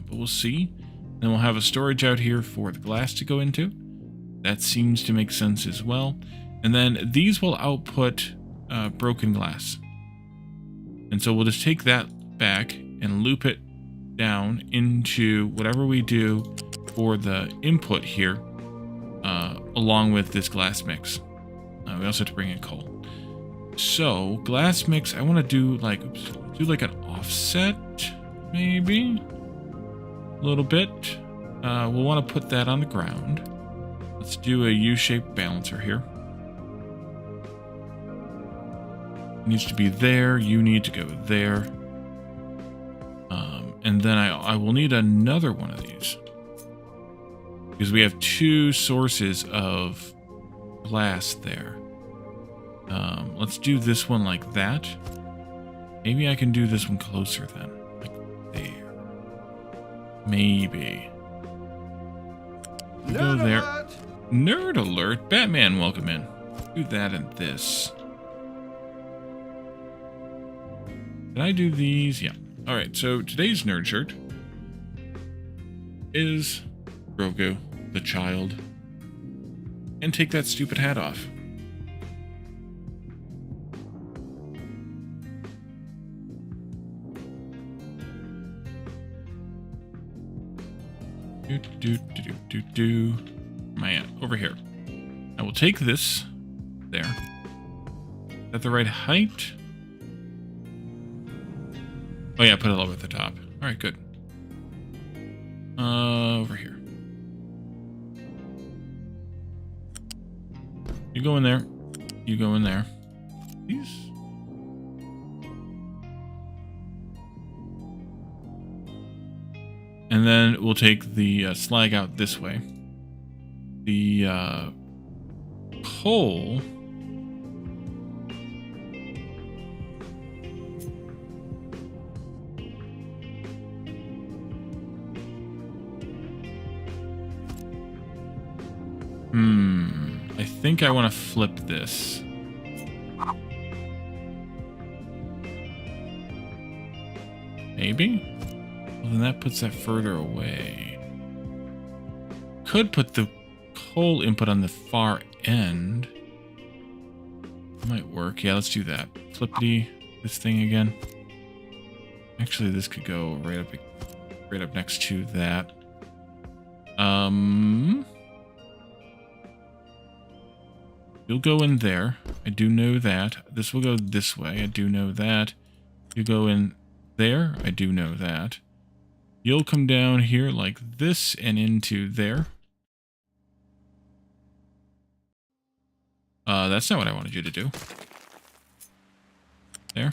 But we'll see. Then we'll have a storage out here for the glass to go into. That seems to make sense as well. And then these will output broken glass. And so we'll just take that back and loop it down into whatever we do for the input here, along with this glass mix. We also have to bring in coal. So glass mix, I want to do like an offset, maybe a little bit. We'll want to put that on the ground. Let's do a U-shaped balancer here. Needs to be there. You need to go there. And then I will need another one of these. Because we have 2 sources of glass there. Let's do this one like that. Maybe I can do this one closer then. Like there. Maybe. Go there. Nerd alert. Batman, welcome in. Do that and this. Did I do these? Yeah. Alright, so today's nerd shirt is Grogu, the child. And take that stupid hat off. Where am I at? Over here. I will take this there. Is that the right height? Oh yeah, put it over at the top. Alright, good. Over here. You go in there. You go in there. These. And then we'll take the slag out this way. The coal. I think I want to flip this. Maybe? Well, then that puts that further away. Could put the coal input on the far end. Might work. Yeah, let's do that. Flippity this thing again. Actually, this could go right up next to that. You'll go in there. I do know that. This will go this way. I do know that. You go in there. I do know that. You'll come down here like this and into there. That's not what I wanted you to do. There.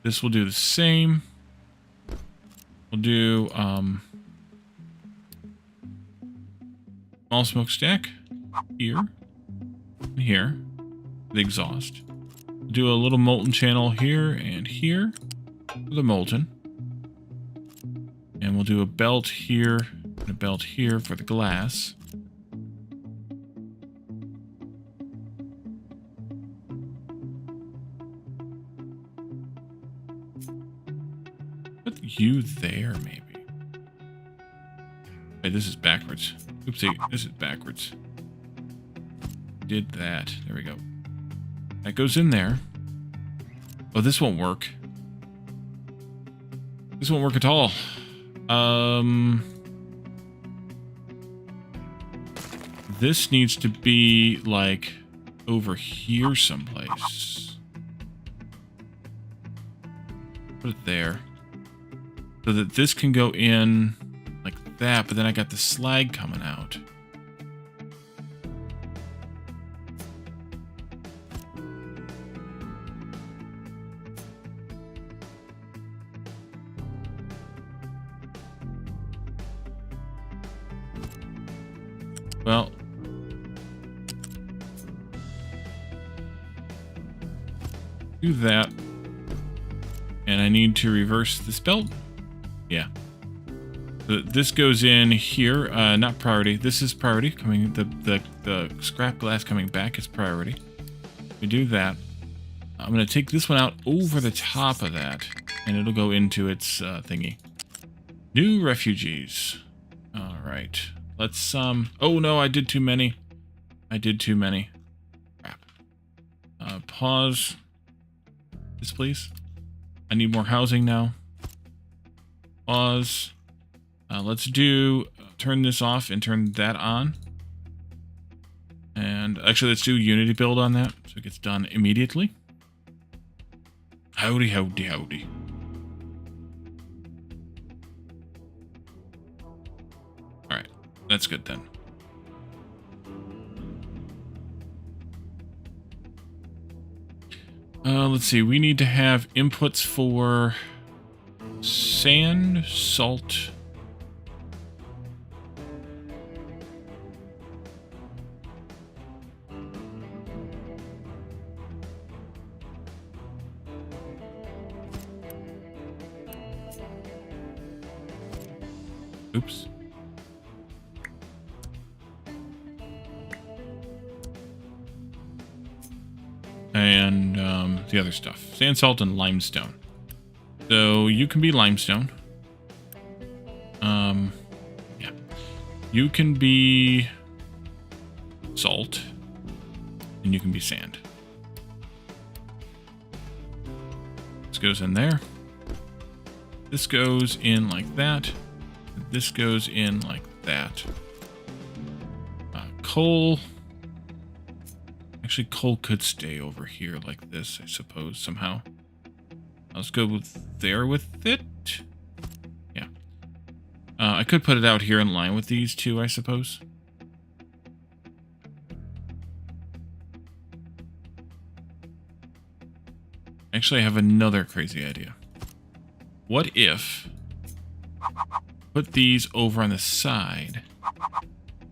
This will do the same. We'll do, small smokestack here. And here. The exhaust. Do a little molten channel here and here for the molten. And we'll do a belt here and a belt here for the glass. put you there, maybe. Hey, this is backwards. Oopsie, this is backwards. Did that. There we go. That goes in there. Oh, this won't work. This won't work at all. This needs to be, like, over here someplace. Put it there. So that this can go in like that, but then I got the slag coming out. Well, do that. And I need to reverse this belt. Yeah. So this goes in here. Not priority. This is priority. Coming the scrap glass coming back is priority. We do that. I'm gonna take this one out over the top of that, and it'll go into its thingy. New refugees. All right. Let's oh no, I did too many. I did too many. Crap. Pause. This, please. I need more housing now. Pause. Let's do turn this off and turn that on. And actually, let's do Unity build on that so it gets done immediately. Howdy, howdy, howdy. All right, that's good then. Let's see. We need to have inputs for sand, salt. Oops. And the other stuff. Sand, salt, and limestone. So you can be limestone. Yeah. You can be salt. And you can be sand. This goes in there. This goes in like that. This goes in like that. Coal. Actually, coal could stay over here like this, I suppose, somehow. Let's go with there with it. Yeah. I could put it out here in line with these two, I suppose. Actually, I have another crazy idea. What if put these over on the side,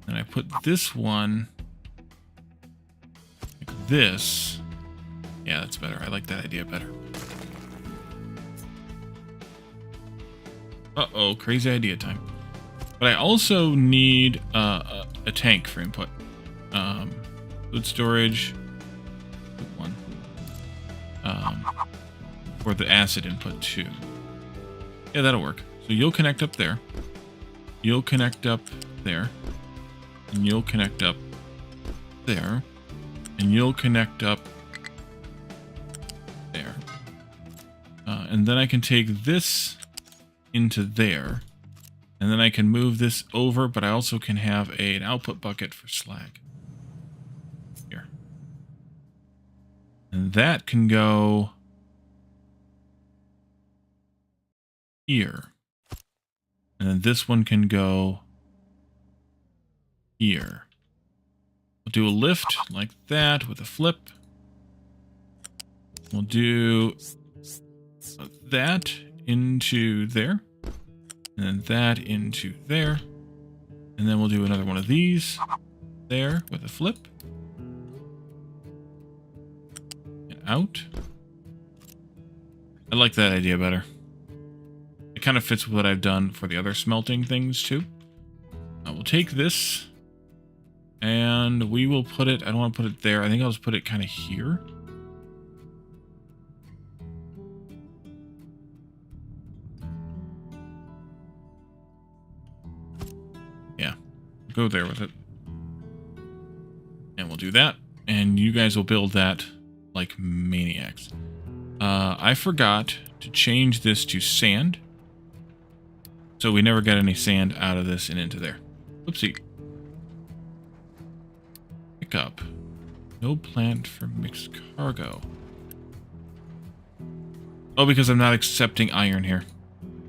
and I put this one like this. Yeah, that's better. I like that idea better. Uh-oh, crazy idea time. But I also need a tank for input. Food storage. One. For the acid input too. Yeah, that'll work. So you'll connect up there. You'll connect up there. And you'll connect up there. And you'll connect up there. And then I can take this into there. And then I can move this over, but I also can have an output bucket for slag. Here. And that can go here. And then this one can go here. We'll do a lift like that with a flip. We'll do that into there. And then that into there. And then we'll do another one of these there with a flip. And out. I like that idea better. It kind of fits with what I've done for the other smelting things too. We'll take this and we will put it, I don't want to put it there. I think I'll just put it kind of here. Go there with it. And we'll do that. And you guys will build that like maniacs. I forgot to change this to sand. So we never got any sand out of this and into there. Oopsie. Pick up. No plant for mixed cargo. Oh, because I'm not accepting iron here.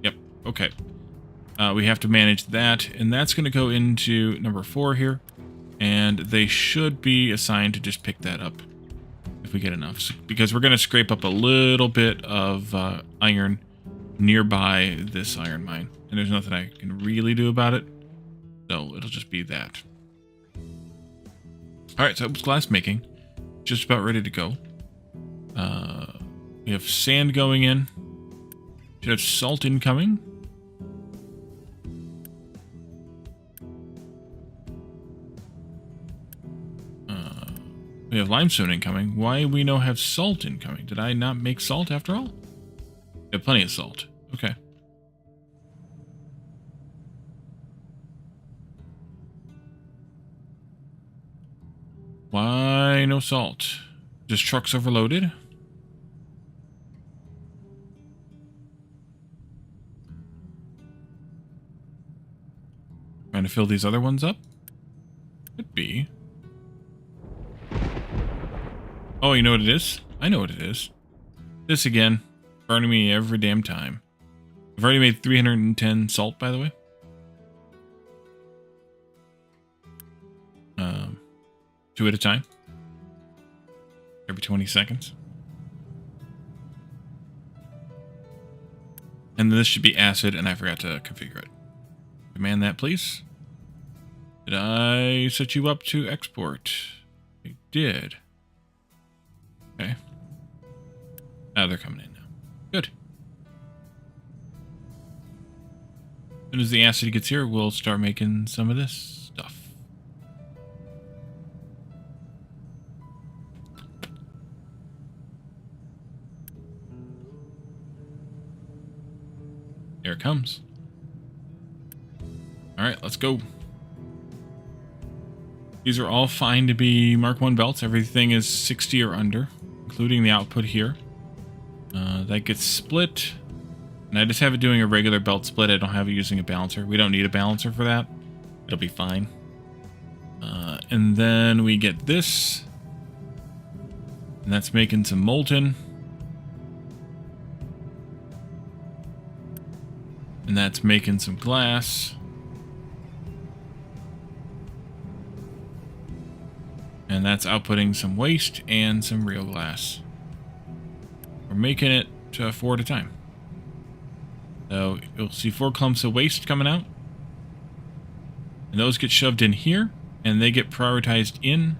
Yep, okay. We have to manage that, and that's going to go into number 4 here. And they should be assigned to just pick that up if we get enough. So, because we're going to scrape up a little bit of iron nearby this iron mine. And there's nothing I can really do about it. So it'll just be that. Alright, so it was glass making. Just about ready to go. We have sand going in. Should have salt incoming. We have limestone incoming. Why we now have salt incoming? Did I not make salt after all? We have plenty of salt. Okay. Why no salt? Just trucks overloaded? Trying to fill these other ones up? Could be. Oh, you know what it is? I know what it is. This again. Burning me every damn time. I've already made 310 salt, by the way. 2 at a time. Every 20 seconds. And then this should be acid, and I forgot to configure it. Command that, please. Did I set you up to export? I did. Okay. Now they're coming in now. Good. As soon as the acid gets here, we'll start making some of this stuff. There it comes. Alright, let's go. These are all fine to be Mark 1 belts. Everything is 60 or under, including the output here. That gets split. And I just have it doing a regular belt split. I don't have it using a balancer. We don't need a balancer for that. It'll be fine. And then we get this. And that's making some molten. And that's making some glass. And that's outputting some waste and some real glass. We're making it 4 at a time. So you'll see 4 clumps of waste coming out. And those get shoved in here. And they get prioritized in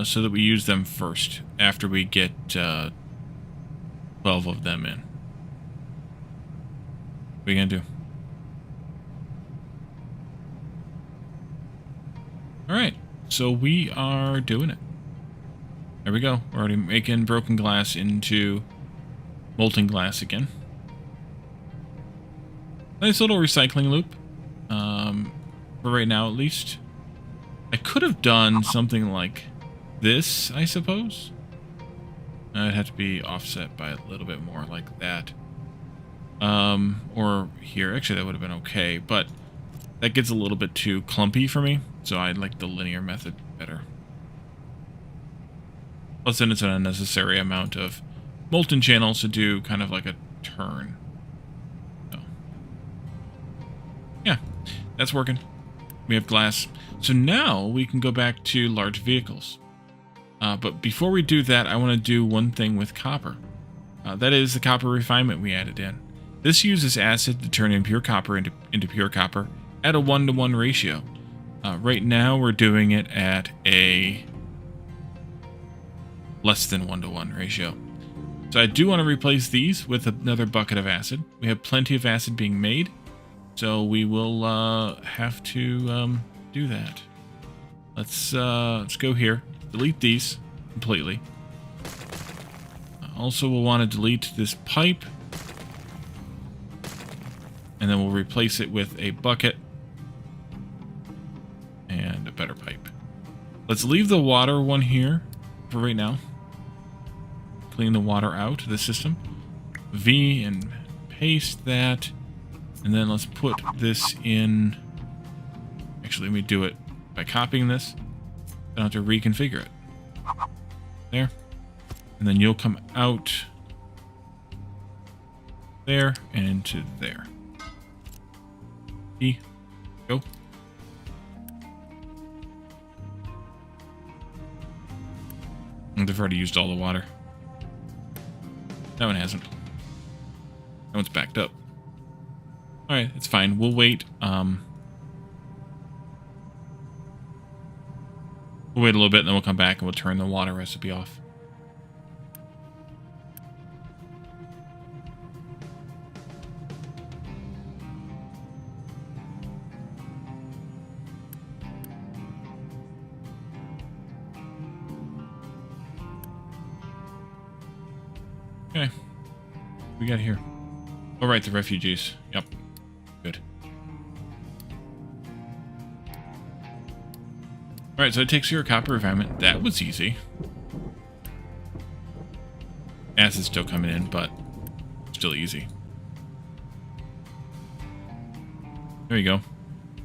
so that we use them first after we get 12 of them in. What are you going to do? Alright. So we are doing it. There we go. We're already making broken glass into molten glass again. Nice little recycling loop. For right now, at least. I could have done something like this, I suppose. It'd have to be offset by a little bit more, like that. Or here. Actually, that would have been okay, but that gets a little bit too clumpy for me. So I like the linear method better. Plus then it's an unnecessary amount of molten channels to do kind of like a turn. So, yeah, that's working. We have glass. So now we can go back to large vehicles. But before we do that, I want to do one thing with copper. That is the copper refinement we added in. This uses acid to turn impure copper into pure copper at a 1-to-1 ratio. Right now we're doing it at a less than 1-to-1 ratio. So I do want to replace these with another bucket of acid. We have plenty of acid being made, so we will have to do that. Let's go here. Delete these completely. Also, we'll want to delete this pipe, and then we'll replace it with a bucket. Let's leave the water one here for right now. Clean the water out of the system. V and paste that. And then let's put this in. Actually, let me do it by copying this. I don't have to reconfigure it. There. And then you'll come out there and into there. E. Go. And they've already used all the water. That one hasn't. That one's backed up. Alright, it's fine. We'll wait. We'll wait a little bit and then we'll come back and we'll turn the water recipe off. Okay. We got here. Oh, right, the refugees. Yep. Good. Alright, so it takes your copper refinement. That was easy. Acid's still coming in, but still easy. There you go.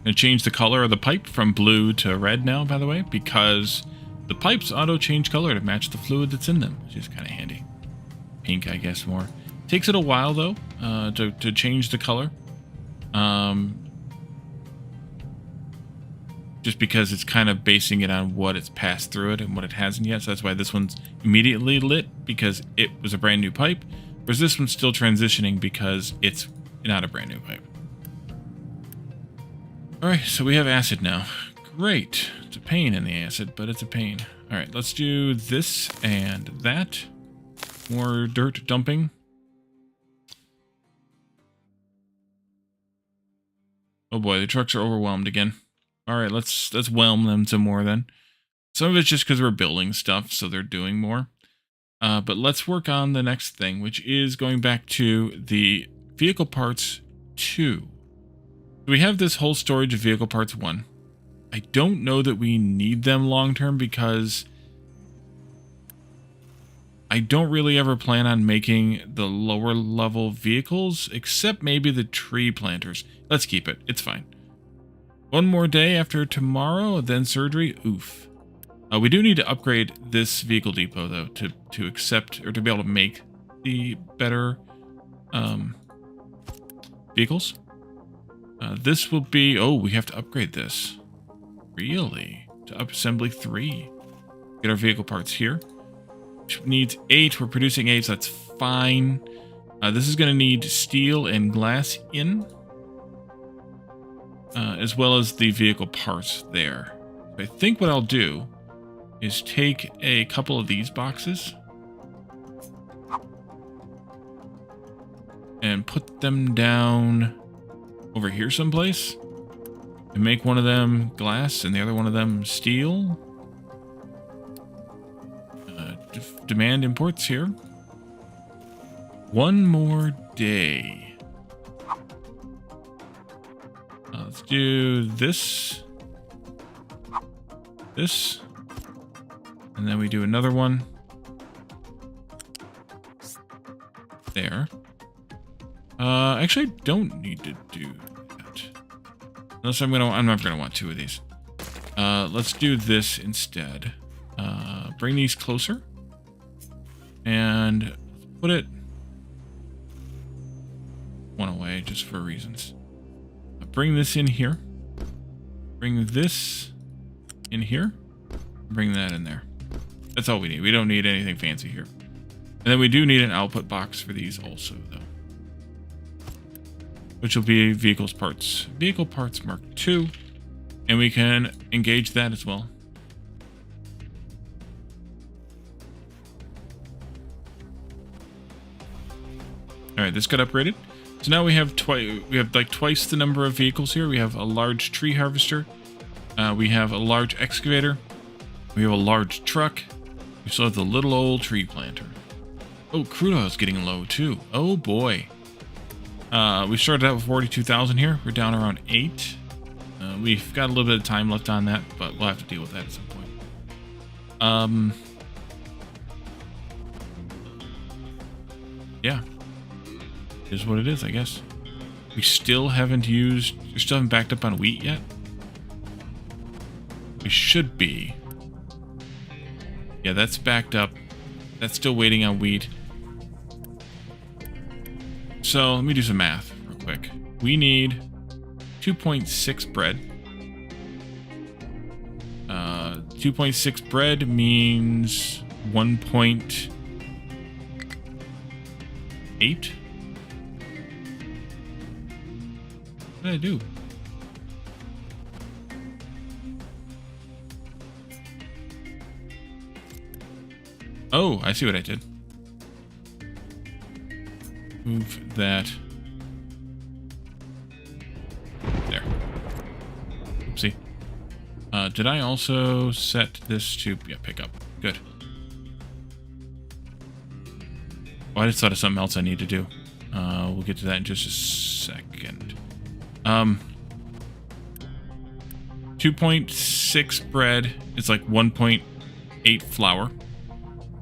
Gonna change the color of the pipe from blue to red now, by the way, because the pipes auto-change color to match the fluid that's in them, which is kind of handy. Pink, I guess, more. Takes it a while, though, to change the color. Just because it's kind of basing it on what it's passed through it and what it hasn't yet. So that's why this one's immediately lit, because it was a brand new pipe. Whereas this one's still transitioning because it's not a brand new pipe. Alright, so we have acid now. Great. It's a pain in the acid, but it's a pain. Alright, let's do this and that. More dirt dumping. Oh boy, the trucks are overwhelmed again. Alright, let's whelm them some more then. Some of it's just because we're building stuff, so they're doing more. But let's work on the next thing, which is going back to the vehicle parts 2. We have this whole storage of vehicle parts 1. I don't know that we need them long term because I don't really ever plan on making the lower level vehicles, except maybe the tree planters. Let's keep it. It's fine. One more day after tomorrow, then surgery. Oof. We do need to upgrade this vehicle depot, though, to accept or to be able to make the better vehicles. This will be... Oh, we have to upgrade this. Really? To assembly 3. Get our vehicle parts here. Which needs 8. We're producing 8, so that's fine. This is going to need steel and glass in. As well as the vehicle parts there. I think what I'll do is take a couple of these boxes and put them down over here someplace and make one of them glass and the other one of them steel. Demand imports here. One more day. Let's do this. This. And then we do another one. There. Actually, I don't need to do that. Unless I'm never gonna want 2 of these. Let's do this instead. Bring these closer. And put it one away just for reasons. Bring this in here. Bring this in here. Bring that in there. That's all we need. We don't need anything fancy here. And then we do need an output box for these also, though. Which will be vehicles parts. Vehicle parts Mark II. And we can engage that as well. Alright, this got upgraded. So now we have like twice the number of vehicles here. We have a large tree harvester. We have a large excavator. We have a large truck. We still have the little old tree planter. Oh, crude oil's getting low too. Oh boy. We started out with 42,000 here. We're down around 8. We've got a little bit of time left on that, but we'll have to deal with that at some point. Yeah. Is what it is, I guess. We still haven't backed up on wheat yet. We should be. Yeah, that's backed up. That's still waiting on wheat. So let me do some math real quick. We need 2.6 bread. 2.6 bread means 1.8. What did I do? Oh, I see what I did. Move that. There. Oopsie. Did I also set this to... Yeah, pick up. Good. Oh, I just thought of something else I need to do. We'll get to that in just a second. 2.6 bread is like 1.8 flour.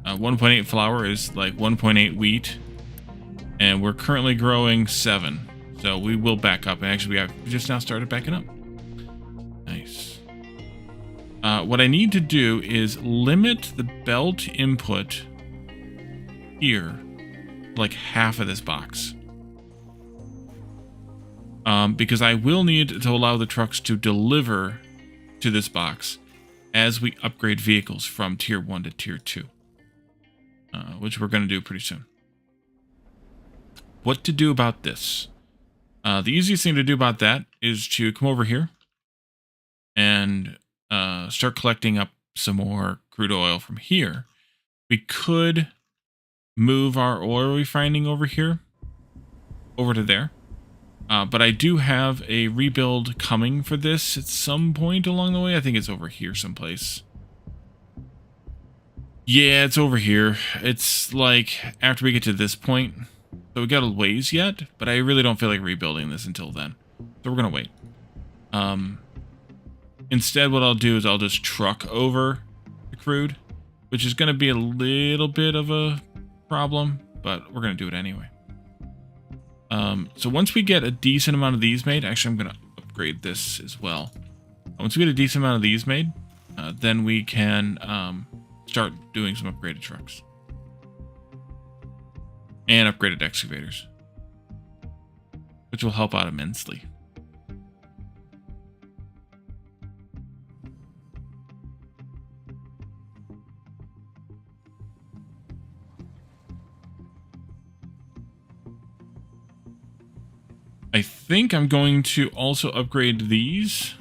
1.8 flour is like 1.8 wheat. And we're currently growing 7. So we will back up. And actually, we just now started backing up. Nice. What I need to do is limit the belt input here, like half of this box. Because I will need to allow the trucks to deliver to this box as we upgrade vehicles from tier 1 to tier 2. Which we're going to do pretty soon. What to do about this? The easiest thing to do about that is to come over here and start collecting up some more crude oil from here. We could move our oil refining over here, over to there. But I do have a rebuild coming for this at some point along the way. I think it's over here someplace. Yeah, it's over here. It's like after we get to this point. So we got a ways yet, but I really don't feel like rebuilding this until then. So we're going to wait. Instead, what I'll do is I'll just truck over the crude, which is going to be a little bit of a problem, but we're going to do it anyway. So once we get a decent amount of these made, actually I'm going to upgrade this as well. Once we get a decent amount of these made, then we can start doing some upgraded trucks. And upgraded excavators, which will help out immensely. I think I'm going to also upgrade these.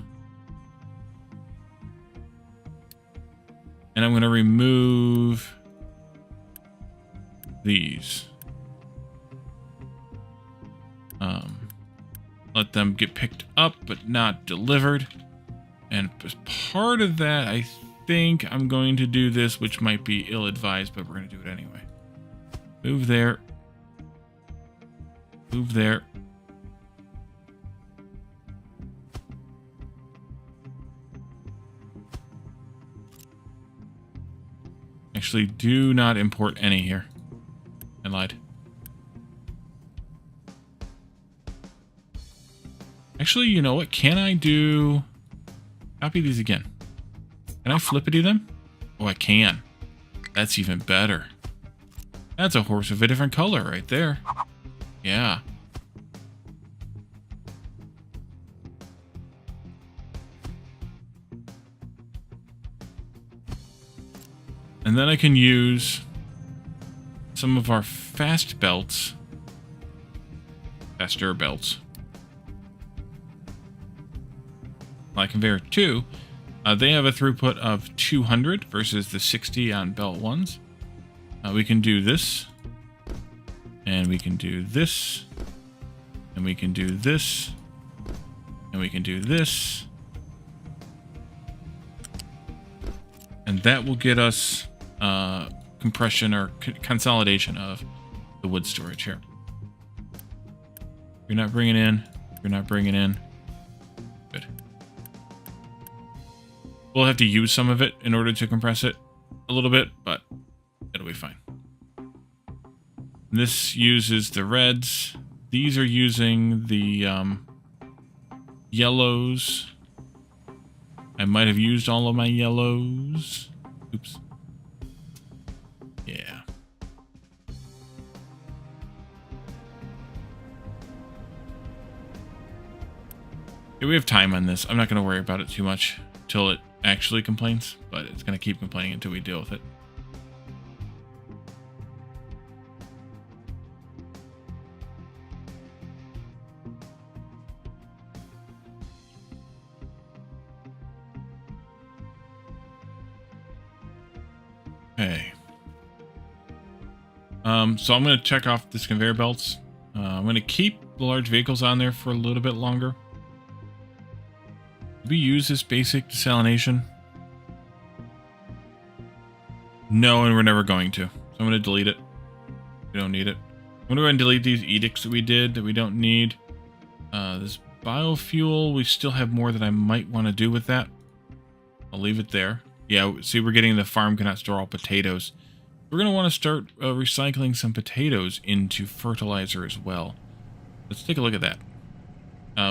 And I'm going to remove these. Let them get picked up, but not delivered. And as part of that, I think I'm going to do this, which might be ill-advised, but we're going to do it anyway. Move there. Move there. Actually, do not import any here. I lied. Actually, you know what? Can I do... Copy these again. Can I flippity them? Oh, I can. That's even better. That's a horse of a different color right there. Yeah. And then I can use some of our fast belts. Faster belts. Like conveyor 2, they have a throughput of 200 versus the 60 on belt 1s. We can do this, and we can do this, and we can do this, and we can do this, and that will get us compression or consolidation of the wood storage here. You're not bringing in. You're not bringing in. Good. We'll have to use some of it in order to compress it, a little bit, but it'll be fine. This uses the reds. These are using the yellows. I might have used all of my yellows. Oops. Yeah. Yeah, we have time on this. I'm not going to worry about it too much till it actually complains, but it's going to keep complaining until we deal with it. Okay. So I'm going to check off this conveyor belts. I'm going to keep the large vehicles on there for a little bit longer. Do we use this basic desalination? No, and we're never going to. So I'm going to delete it. We don't need it. I'm going to go ahead and delete these edicts that we did that we don't need. This biofuel, we still have more that I might want to do with that. I'll leave it there. Yeah, see, we're getting the farm cannot store all potatoes. We're going to want to start recycling some potatoes into fertilizer as well. Let's take a look at that.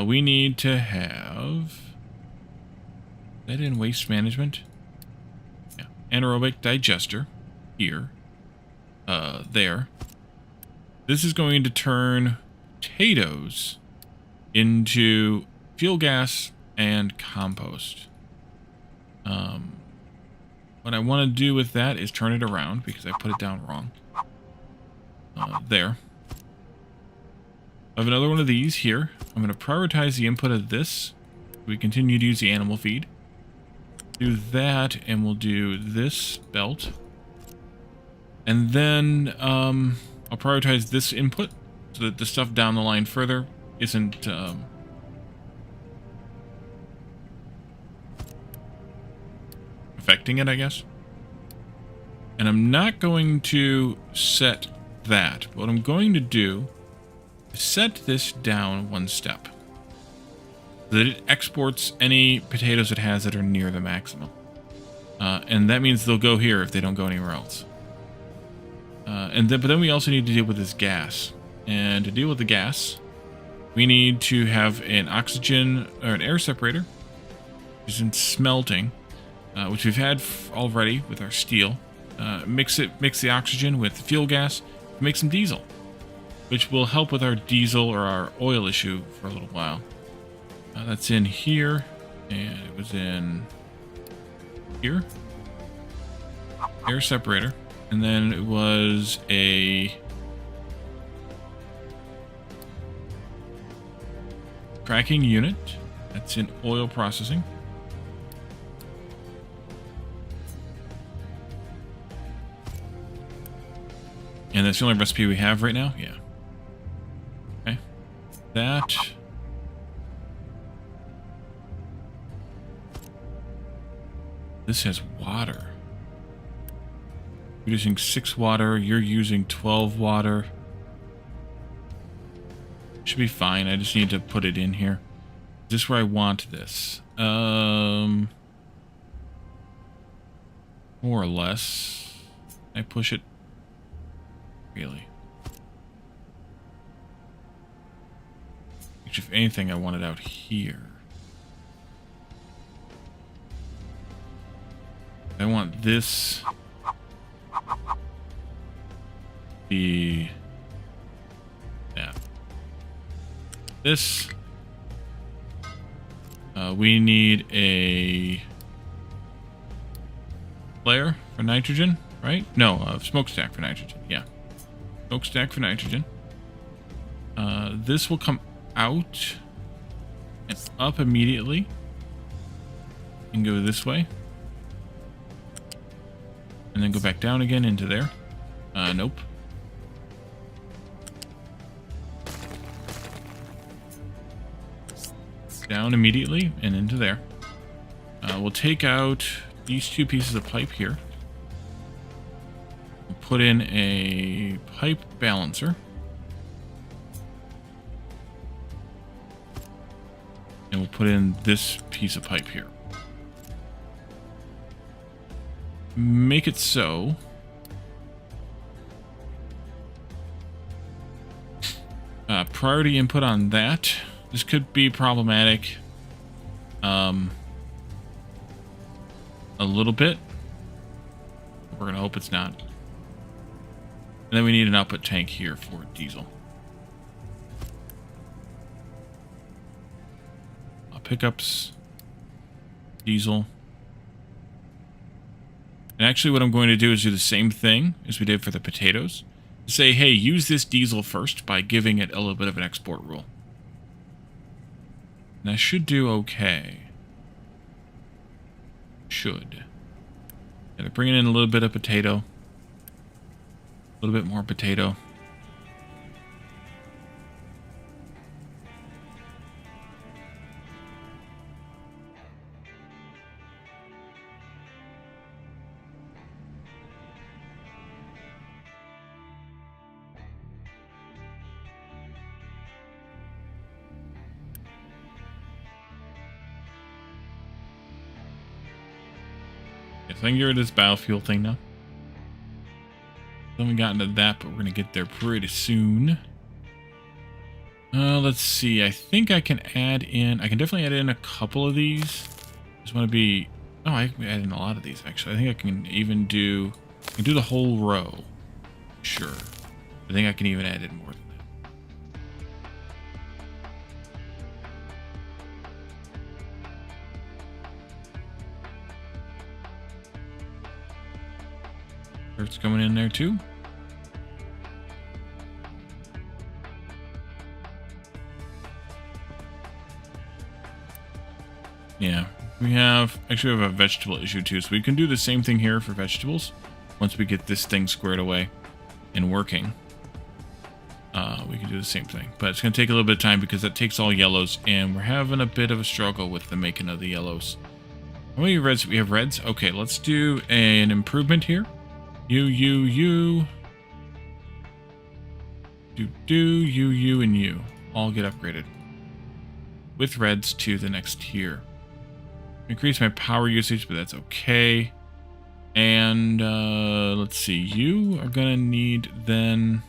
We need to have... Is that in waste management? Yeah. Anaerobic digester. Here. There. This is going to turn potatoes into fuel gas and compost. What I want to do with that is turn it around because I put it down wrong. There. I have another one of these here. I'm going to prioritize the input of this. We continue to use the animal feed. Do that, and we'll do this belt. And then I'll prioritize this input so that the stuff down the line further isn't... affecting it, I guess. And I'm not going to set that. What I'm going to do is set this down one step so that it exports any potatoes it has that are near the maximum. And that means they'll go here if they don't go anywhere else. But then we also need to deal with this gas. And to deal with the gas, we need to have an oxygen or an air separator, which is in smelting. Which we've had already with our steel. Mix the oxygen with fuel gas to make some diesel, which will help with our diesel or our oil issue for a little while. That's in here, and it was in here. Air separator, and then it was a cracking unit. That's in oil processing. And that's the only recipe we have right now? Yeah. Okay. That. This has water. You're using 6 water. You're using 12 water. Should be fine. I just need to put it in here. Is this where I want this? More or less. I push it. Really. Which, if anything, I want it out here. I want this. Yeah. This. We need a flare for nitrogen, right? No, smokestack for nitrogen. Yeah. Smokestack for nitrogen. This will come out and up immediately and go this way. And then go back down again into there. Nope. Down immediately and into there. We'll take out these 2 pieces of pipe here. We'll put in a pipe balancer. And we'll put in this piece of pipe here. make it so. Priority input on that. This could be problematic. A little bit. We're gonna hope it's not. And then we need an output tank here for diesel. Pickups, diesel. And actually what I'm going to do is do the same thing as we did for the potatoes. Say, hey, use this diesel first by giving it a little bit of an export rule. And I should do okay. Should. And I'm bringing in a little bit of potato. A little bit more potato. So I can get rid of this biofuel thing now. Haven't gotten to that, but we're going to get there pretty soon. Let's see. I think I can add in... I can definitely add in a couple of these. Just want to be... Oh, I can add in a lot of these, actually. I think I can even do... I can do the whole row. Sure. I think I can even add in more than that. Dirt's coming in there too. Yeah, we have actually have a vegetable issue too, so we can do the same thing here for vegetables. Once we get this thing squared away and working, we can do the same thing. But it's going to take a little bit of time because that takes all yellows, and we're having a bit of a struggle with the making of the yellows. How many reds? We have reds. Okay, let's do an improvement here. You. You, and you. All get upgraded. With reds to the next tier. Increase my power usage, but that's okay. And, let's see. You are gonna need, then,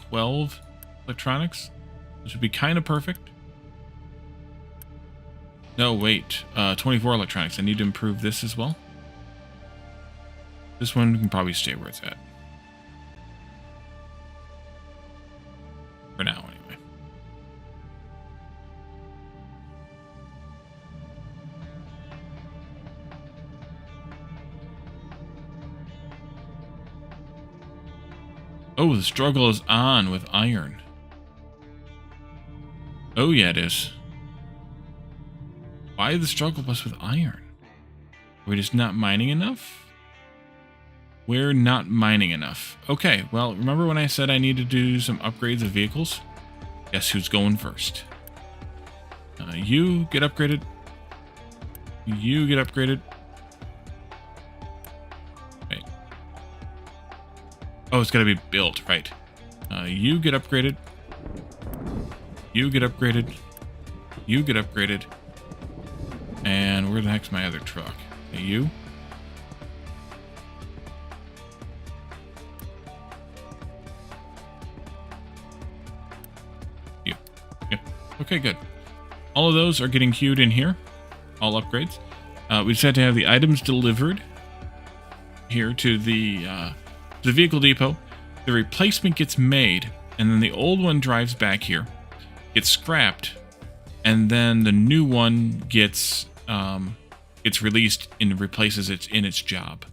12 electronics. This would be kind of perfect. No, wait. 24 electronics. I need to improve this as well. This one can probably stay where it's at. For now, anyway. Oh, the struggle is on with iron. Oh, yeah, it is. Why the struggle was with iron? Are we just not mining enough? We're not mining enough. Okay, well, remember when I said I needed to do some upgrades of vehicles? Guess who's going first? You get upgraded. You get upgraded. Wait. Oh, it's got to be built, right. You get upgraded. You get upgraded. You get upgraded. And where the heck's my other truck? Okay, you. Okay, good. All of those are getting queued in here. All upgrades. We just had to have the items delivered here to the vehicle depot. The replacement gets made, and then the old one drives back here, gets scrapped, and then the new one gets released and replaces it in its job.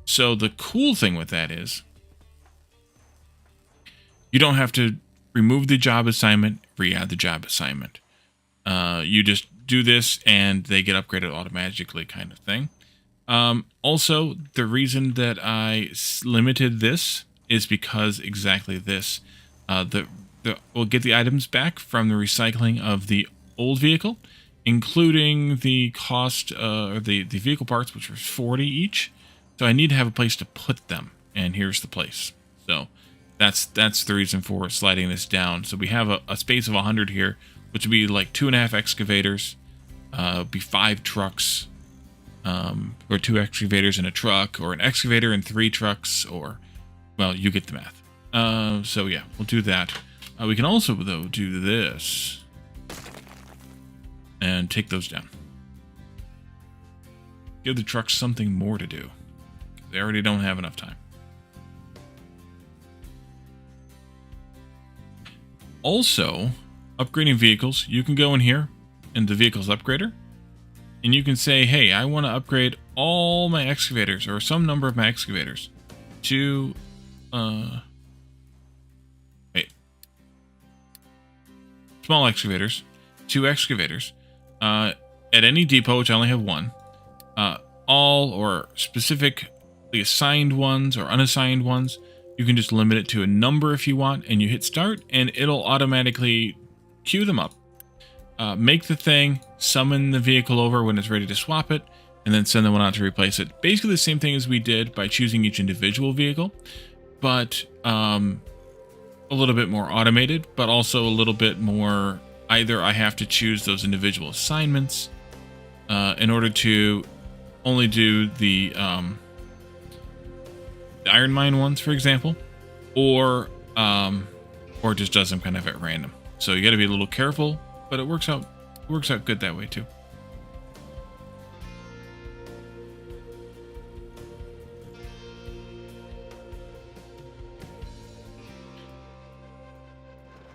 So the cool thing with that is you don't have to remove the job assignment, re-add the job assignment. You just do this and they get upgraded automatically, kind of thing. Also, the reason that I limited this is because exactly this. We'll get the items back from the recycling of the old vehicle, including the cost of the vehicle parts, which was 40 each. So I need to have a place to put them, and here's the place. So that's the reason for sliding this down. So we have a space of 100 here, which would be like 2.5 excavators, be 5 trucks, or 2 excavators and a truck, or an excavator and 3 trucks, or, well, you get the math. So yeah, we'll do that. We can also, though, do this and take those down. Give the trucks something more to do. They already don't have enough time. Also, upgrading vehicles, you can go in here in the vehicles upgrader, and you can say, hey, I want to upgrade all my excavators, or some number of my excavators, to small excavators, 2 excavators, at any depot, which I only have 1, all or specifically assigned ones or unassigned ones. You can just limit it to a number if you want, and you hit start, and it'll automatically queue them up. Make the thing, summon the vehicle over when it's ready to swap it, and then send the one out to replace it. Basically the same thing as we did by choosing each individual vehicle, but a little bit more automated, but also a little bit more, either I have to choose those individual assignments in order to only do the iron mine ones, for example, or it just does them kind of at random. So you got to be a little careful, but it works out good that way too.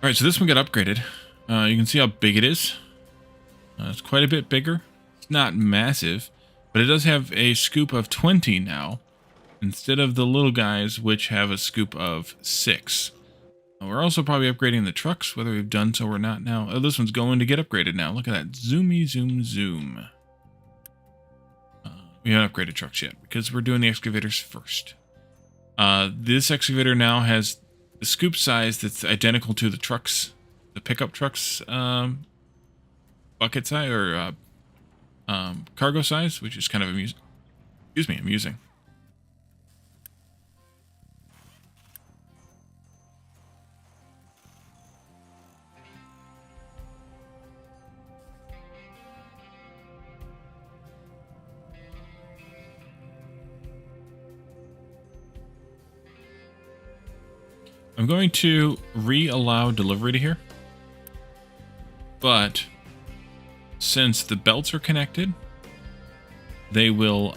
All right, so this one got upgraded. You can see how big it is. It's quite a bit bigger. It's not massive, but it does have a scoop of 20 now, instead of the little guys, which have a scoop of 6. We're also probably upgrading the trucks, whether we've done so or not now. Oh, this one's going to get upgraded now. Look at that. Zoomy, zoom, zoom. We haven't upgraded trucks yet, because we're doing the excavators first. This excavator now has the scoop size that's identical to the trucks, the pickup trucks, bucket size, or cargo size, which is kind of amusing. I'm going to re-allow delivery to here, but since the belts are connected, they will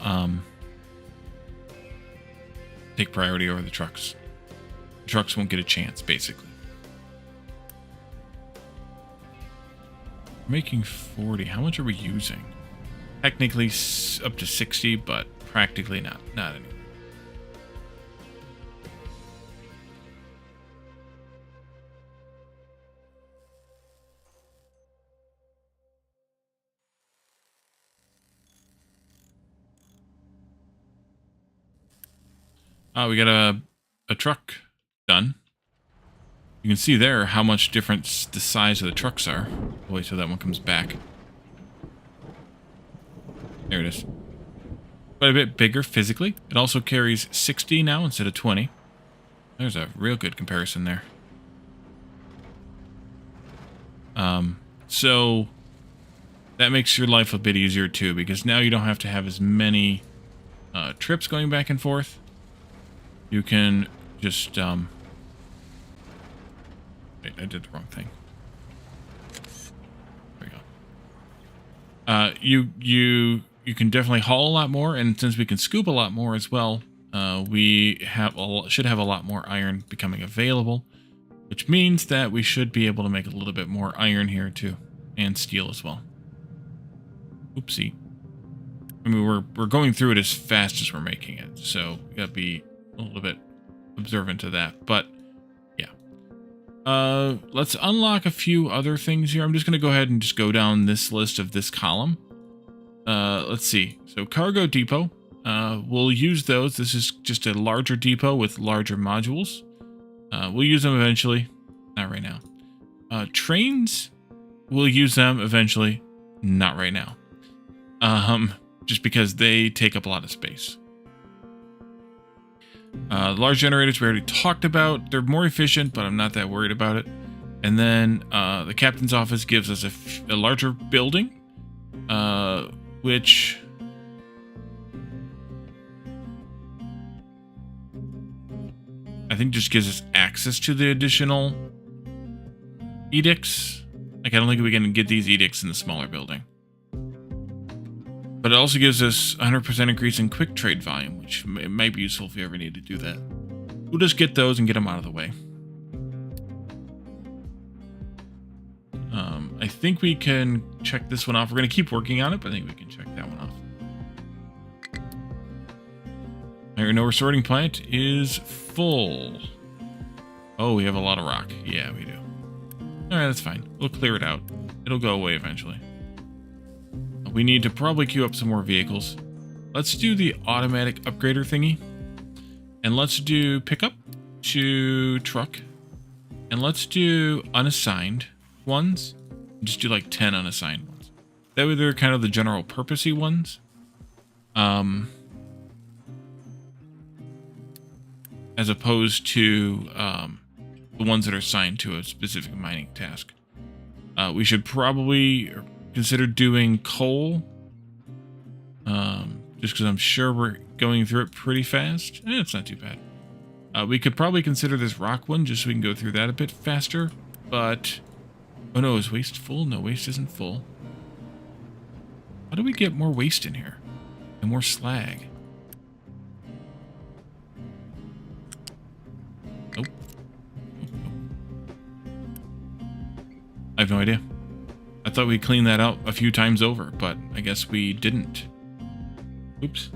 take priority over the trucks. The trucks won't get a chance, basically. We're making 40. How much are we using? Technically up to 60, but practically not anymore. We got a truck done. You can see there how much different the size of the trucks are. I'll wait till that one comes back. There it is. Quite a bit bigger physically. It also carries 60 now instead of 20. There's a real good comparison there. So that makes your life a bit easier too, because now you don't have to have as many trips going back and forth. You can just, wait, I did the wrong thing. There we go. You can definitely haul a lot more, and since we can scoop a lot more as well, we should have a lot more iron becoming available, which means that we should be able to make a little bit more iron here too, and steel as well. Oopsie. I mean, we're going through it as fast as we're making it, so you gotta be a little bit observant to that, but yeah. Let's unlock a few other things here. I'm just going to go ahead and just go down this list of this column. Let's see. So cargo depot, we'll use those. This is just a larger depot with larger modules. We'll use them eventually. Not right now. Trains, we'll use them eventually. Not right now. Just because they take up a lot of space. Large generators we already talked about. They're more efficient, but I'm not that worried about it. And then the captain's office gives us a larger building, which I think just gives us access to the additional edicts. Like, I don't think we can get these edicts in the smaller building. But it also gives us 100% increase in quick trade volume, which might be useful if we ever need to do that. We'll just get those and get them out of the way. I think we can check this one off. We're going to keep working on it, but I think we can check that one off. Iron ore sorting plant is full. Oh, we have a lot of rock. Yeah, we do. Alright, that's fine. We'll clear it out. It'll go away eventually. We need to probably queue up some more vehicles. Let's do the automatic upgrader thingy. And let's do pickup to truck. And let's do unassigned ones. Just do like 10 unassigned ones. That way they're kind of the general purposey ones. As opposed to the ones that are assigned to a specific mining task. We should probably consider doing coal. Just because I'm sure we're going through it pretty fast. It's not too bad. We could probably consider this rock one just so we can go through that a bit faster. But... oh no, is waste full? No, waste isn't full. How do we get more waste in here? And more slag? Nope. I have no idea. I thought we cleaned that out a few times over, but I guess we didn't. Oops.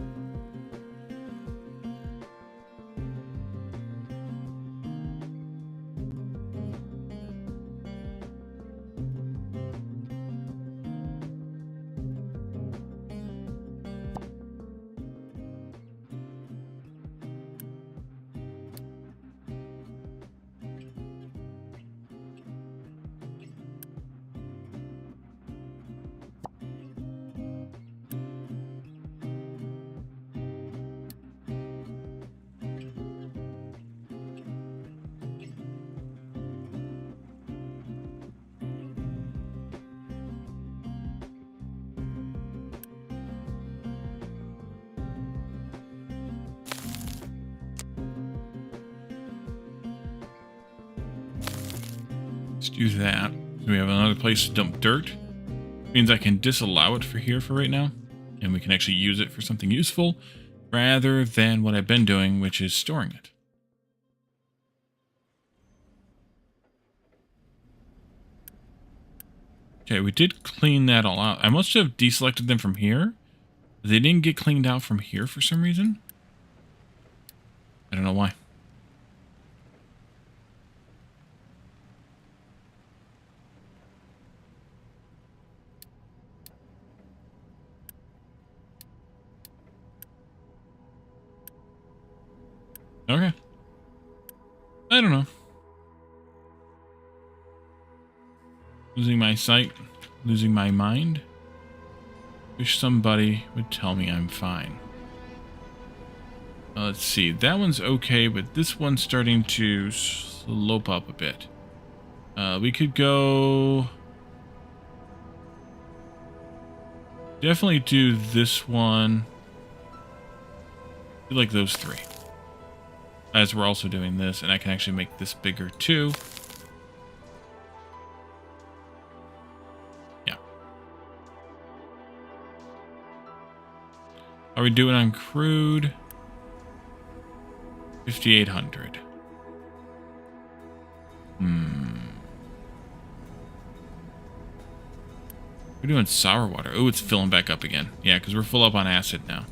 Do that. So we have another place to dump dirt. Means I can disallow it for here for right now. And we can actually use it for something useful rather than what I've been doing, which is storing it. Okay, we did clean that all out. I must have deselected them from here. They didn't get cleaned out from here for some reason. I don't know why. Okay. I don't know. Losing my sight, losing my mind. Wish somebody would tell me I'm fine. Let's see. That one's okay, but this one's starting to slope up a bit. We could go... definitely do this one. Do like those three. As we're also doing this, and I can actually make this bigger too. Yeah. Are we doing on crude? 5,800. We're doing sour water. Oh, it's filling back up again. Yeah, because we're full up on acid now.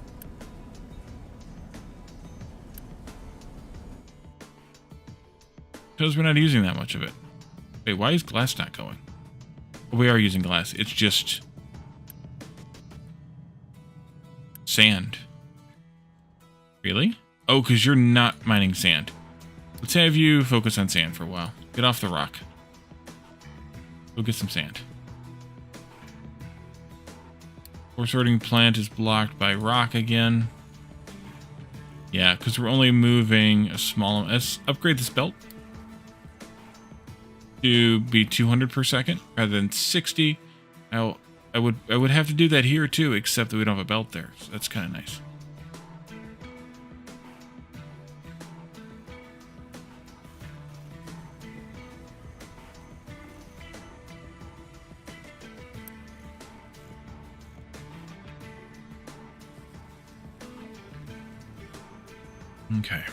Because we're not using that much of it. Wait, why is glass not going? Oh, we are using glass. It's just... sand. Really? Oh, because you're not mining sand. Let's have you focus on sand for a while. Get off the rock. Go get some sand. Ore sorting plant is blocked by rock again. Yeah, because we're only moving a small... let's upgrade this belt. To be 200 per second rather than 60. I would have to do that here too, except that we don't have a belt there. So that's kind of nice. Okay.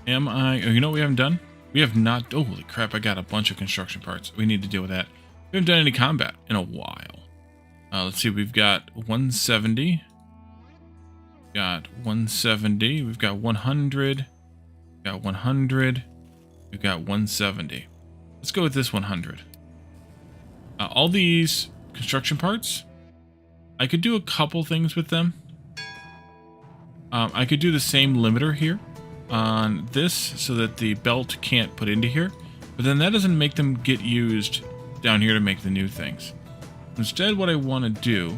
Am I... Oh, you know what we haven't done? We have not... Oh, holy crap, I got a bunch of construction parts. We need to deal with that. We haven't done any combat in a while. Let's see, we've got 170. Got 170. We've got 100. We've got 100. We've got 170. Let's go with this 100. All these construction parts, I could do a couple things with them. I could do the same limiter here on this so that the belt can't put into here. But then that doesn't make them get used down here to make the new things. Instead, what I want to do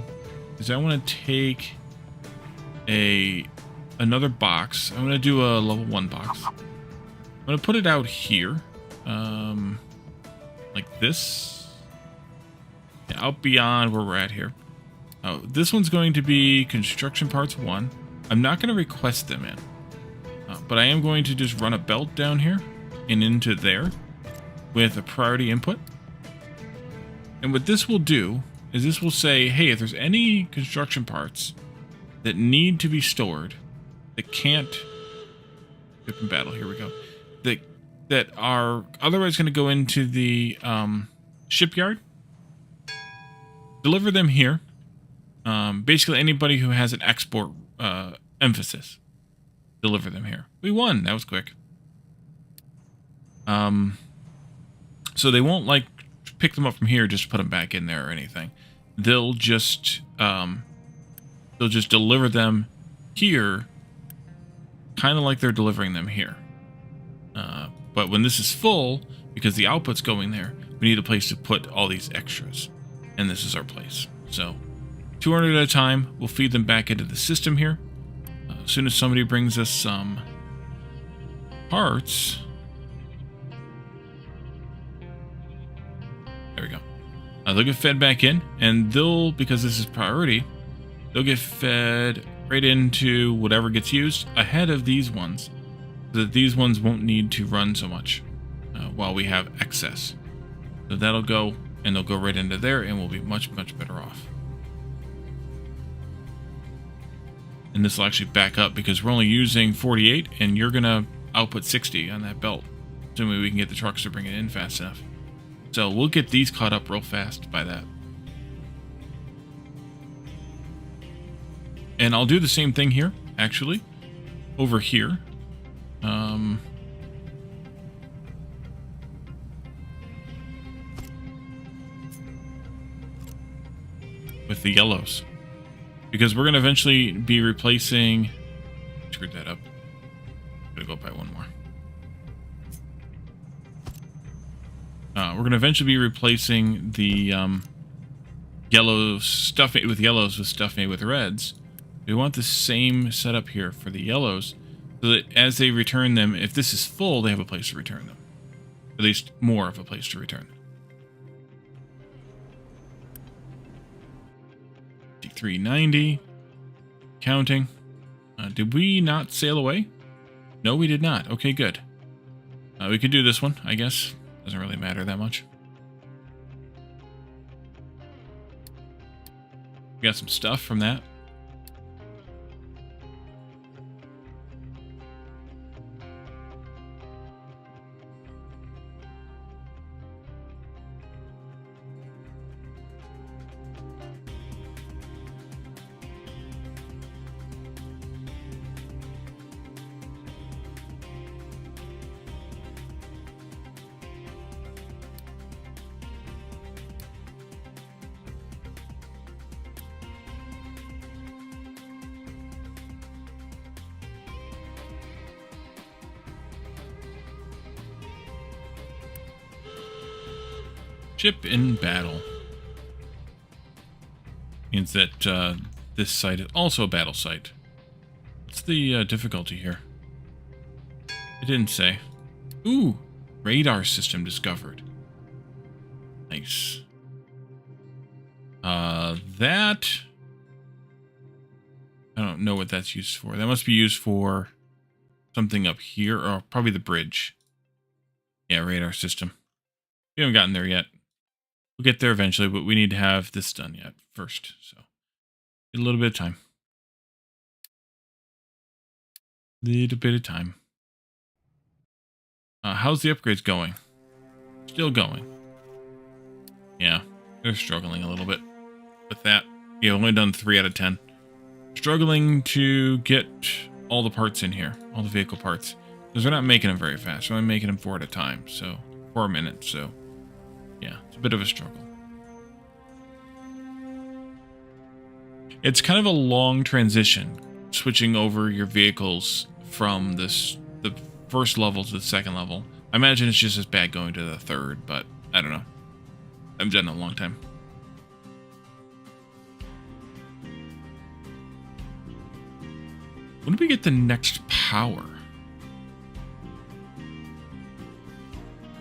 is I want to take another box. I'm going to do a level 1 box. I'm going to put it out here. Like this. Yeah, out beyond where we're at here. This one's going to be construction parts 1. I'm not going to request them in. But I am going to just run a belt down here and into there with a priority input. And what this will do is this will say, hey, if there's any construction parts that need to be stored, that can't... Ship in battle, here we go. That are otherwise going to go into the shipyard. Deliver them here. Basically, anybody who has an export emphasis, deliver them here. We won. That was quick. So they won't like pick them up from here, just put them back in there or anything. They'll just deliver them here, kind of like they're delivering them here. But when this is full, because the output's going there, we need a place to put all these extras. And this is our place. So 200 at a time, we'll feed them back into the system here. As soon as somebody brings us some parts... There we go. They'll get fed back in, and they'll, because this is priority, they'll get fed right into whatever gets used ahead of these ones, so that these ones won't need to run so much while we have excess. So that'll go, and they'll go right into there, and we'll be much, much better off. And this will actually back up because we're only using 48, and you're going to output 60 on that belt, assuming we can get the trucks to bring it in fast enough. So we'll get these caught up real fast by that. And I'll do the same thing here, actually, over here. With the yellows. Because we're going to eventually be replacing... Screwed that up. Gotta go by one more. We're going to eventually be replacing the yellow stuff with yellows with stuff made with reds. We want the same setup here for the yellows, so that as they return them, if this is full, they have a place to return them. At least more of a place to return them. 390. Counting. Did we not sail away? No, we did not. Okay, good. We could do this one, I guess. Doesn't really matter that much. We got some stuff from that. Ship in battle. Means that this site is also a battle site. What's the difficulty here? It didn't say. Ooh, radar system discovered. Nice. That... I don't know what that's used for. That must be used for something up here, or probably the bridge. Yeah, radar system. We haven't gotten there yet. We'll get there eventually, but we need to have this done yet first. So, a little bit of time. Little bit of time. How's the upgrades going? Still going. Yeah, they're struggling a little bit with that. Yeah, only done 3 out of 10. Struggling to get all the parts in here, all the vehicle parts, because we're not making them very fast. We're only making them 4 at a time, so 4 minutes. So yeah, it's a bit of a struggle. It's kind of a long transition switching over your vehicles from the first level to the second level. I imagine it's just as bad going to the third, but I don't know. I've done it a long time. When do we get the next power?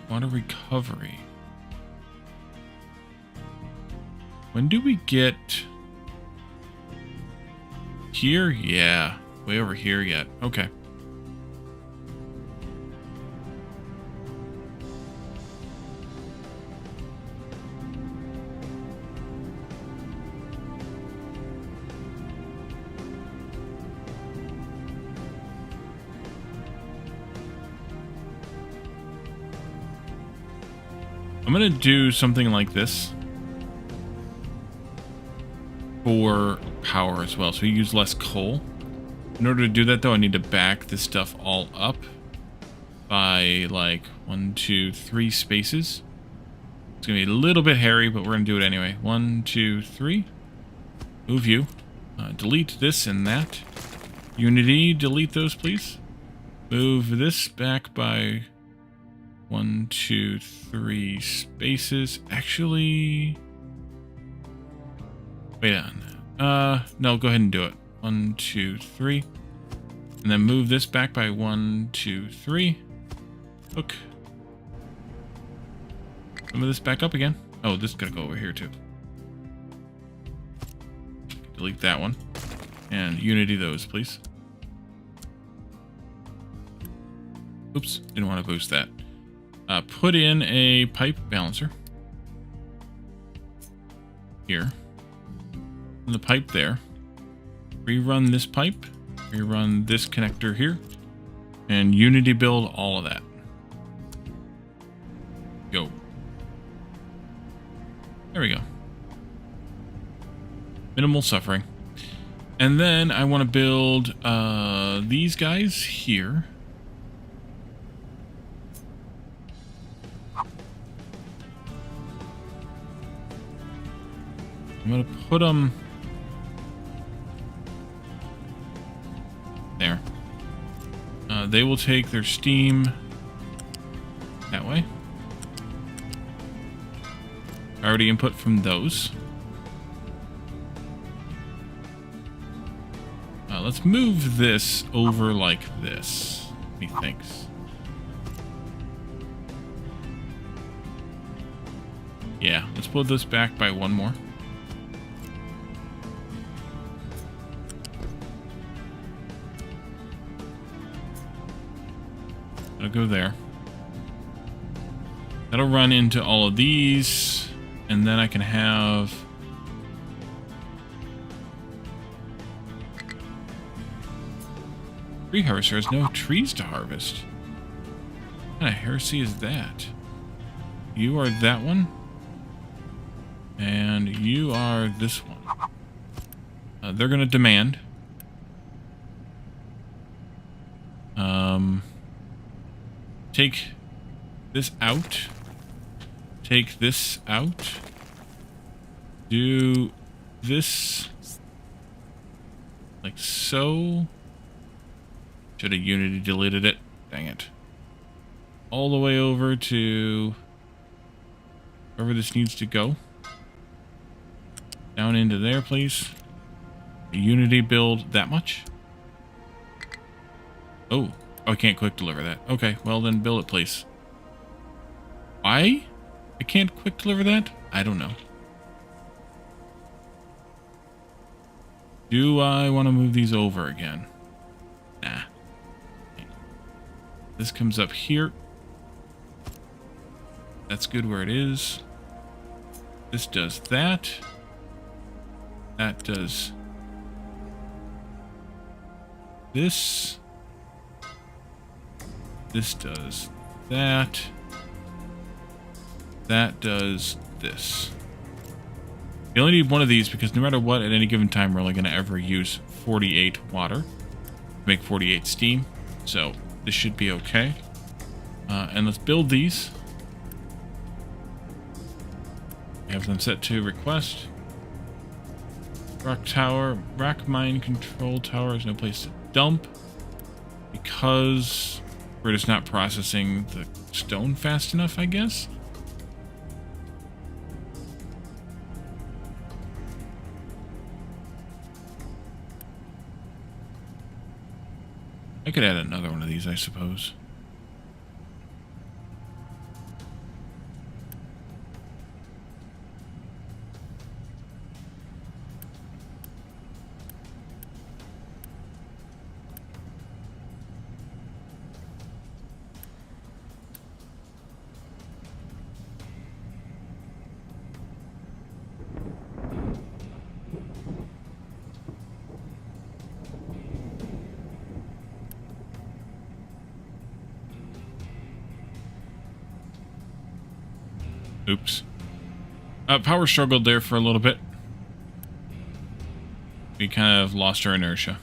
Water recovery. When do we get... Here? Yeah. Way over here yet. Okay. I'm going to do something like this for power as well, so you use less coal. In order to do that, though, I need to back this stuff all up by like 1, 2, 3 spaces. It's going to be a little bit hairy, but we're going to do it anyway. 1, 2, 3. Move you. Delete this and that. Unity, delete those, please. Move this back by 1, 2, 3 spaces. Actually, wait on. No, go ahead and do it. 1, 2, 3. And then move this back by 1, 2, 3. Hook. Move this back up again. Oh, this is gonna go over here too. Delete that one. And Unity those, please. Oops, didn't want to boost that. Put in a pipe balancer. Here. And the pipe there. Rerun this pipe. Rerun this connector here. And Unity build all of that. Go. There we go. Minimal suffering. And then I want to build these guys here. I'm going to put them there. They will take their steam that way. I already input from those. Let's move this over like this, methinks. Yeah, let's pull this back by 1 more. I'll go there. That'll run into all of these, and then I can have... Tree harvester has no trees to harvest. What kind of heresy is that? You are that one. And you are this one. They're going to demand. Take this out. Take this out. Do this like so. Should have Unity deleted it. Dang it. All the way over to wherever this needs to go. Down into there, please. Unity build that much. Oh, I can't quick deliver that. Okay, well then build it, please. Why? I can't quick deliver that? I don't know. Do I want to move these over again? Nah. This comes up here. That's good where it is. This does that. That does this. This does that. That does this. You only need one of these because no matter what, at any given time, we're only going to ever use 48 water to make 48 steam. So this should be okay. And let's build these. Have them set to request. Rock tower, rack mine control tower. There's no place to dump because we're just not processing the stone fast enough, I guess. I could add another one of these, I suppose. Oops. Power struggled there for a little bit. We kind of lost our inertia.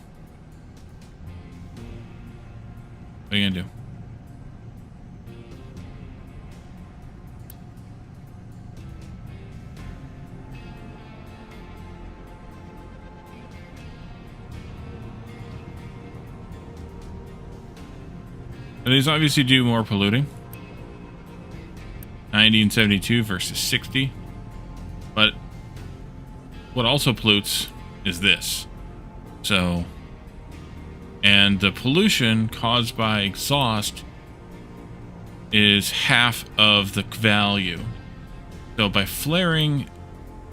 What are you gonna do? These obviously do more polluting. 90 and 72 versus 60. But what also pollutes is this. So, and the pollution caused by exhaust is half of the value. So by flaring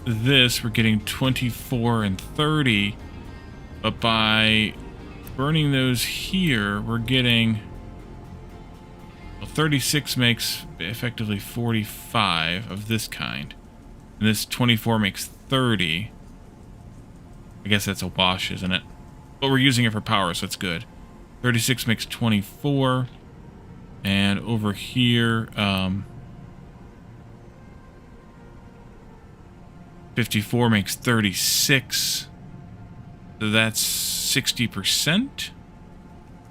this, we're getting 24 and 30. But by burning those here, we're getting... 36 makes effectively 45 of this kind. And this 24 makes 30. I guess that's a wash, isn't it? But we're using it for power, so it's good. 36 makes 24. And over here, 54 makes 36. So that's 60%?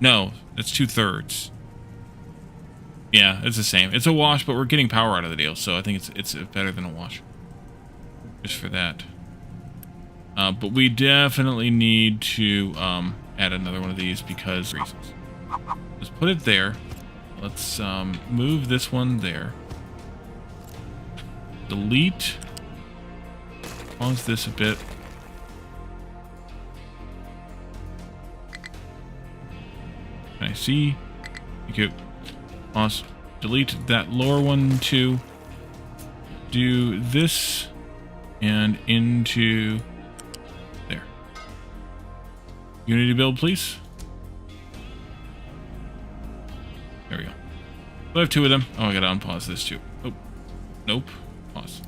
No, that's 2/3. Yeah, it's the same. It's a wash, but we're getting power out of the deal, so I think it's better than a wash. Just for that. But we definitely need to add another one of these because reasons. Let's put it there. Let's move this one there. Delete. Pause this a bit. Can I see? Thank you. Pause. Delete that lower one too. Do this and into there. Unity build, please. There we go. So I have two of them. Oh, I gotta unpause this too. Oh, nope. Pause.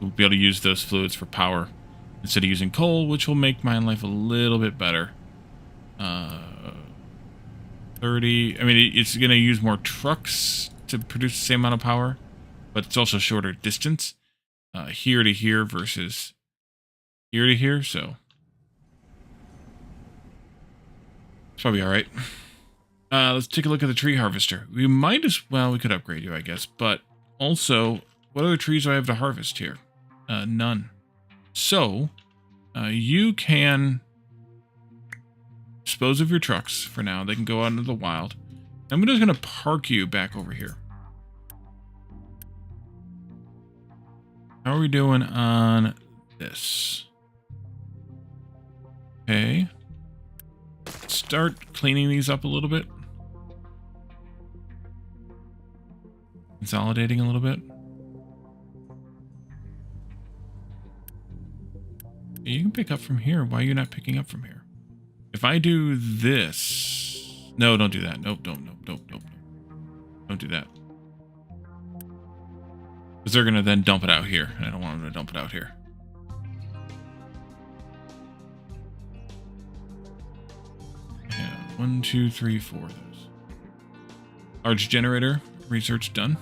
We'll be able to use those fluids for power instead of using coal, which will make mine life a little bit better. 30. I mean, it's going to use more trucks to produce the same amount of power, but it's also shorter distance. Here to here versus here to here, so it's probably all right. Let's take a look at the tree harvester. We might as well, we could upgrade you, I guess, but also, what other trees do I have to harvest here? None. So, you can dispose of your trucks for now. They can go out into the wild. I'm just going to park you back over here. How are we doing on this? Okay. Start cleaning these up a little bit. Consolidating a little bit. You can pick up from here. Why are you not picking up from here? If I do this... No, don't do that. Nope, don't do that. Because they're going to then dump it out here. And I don't want them to dump it out here. 1, 2, 3, 4 of those. Large generator research done.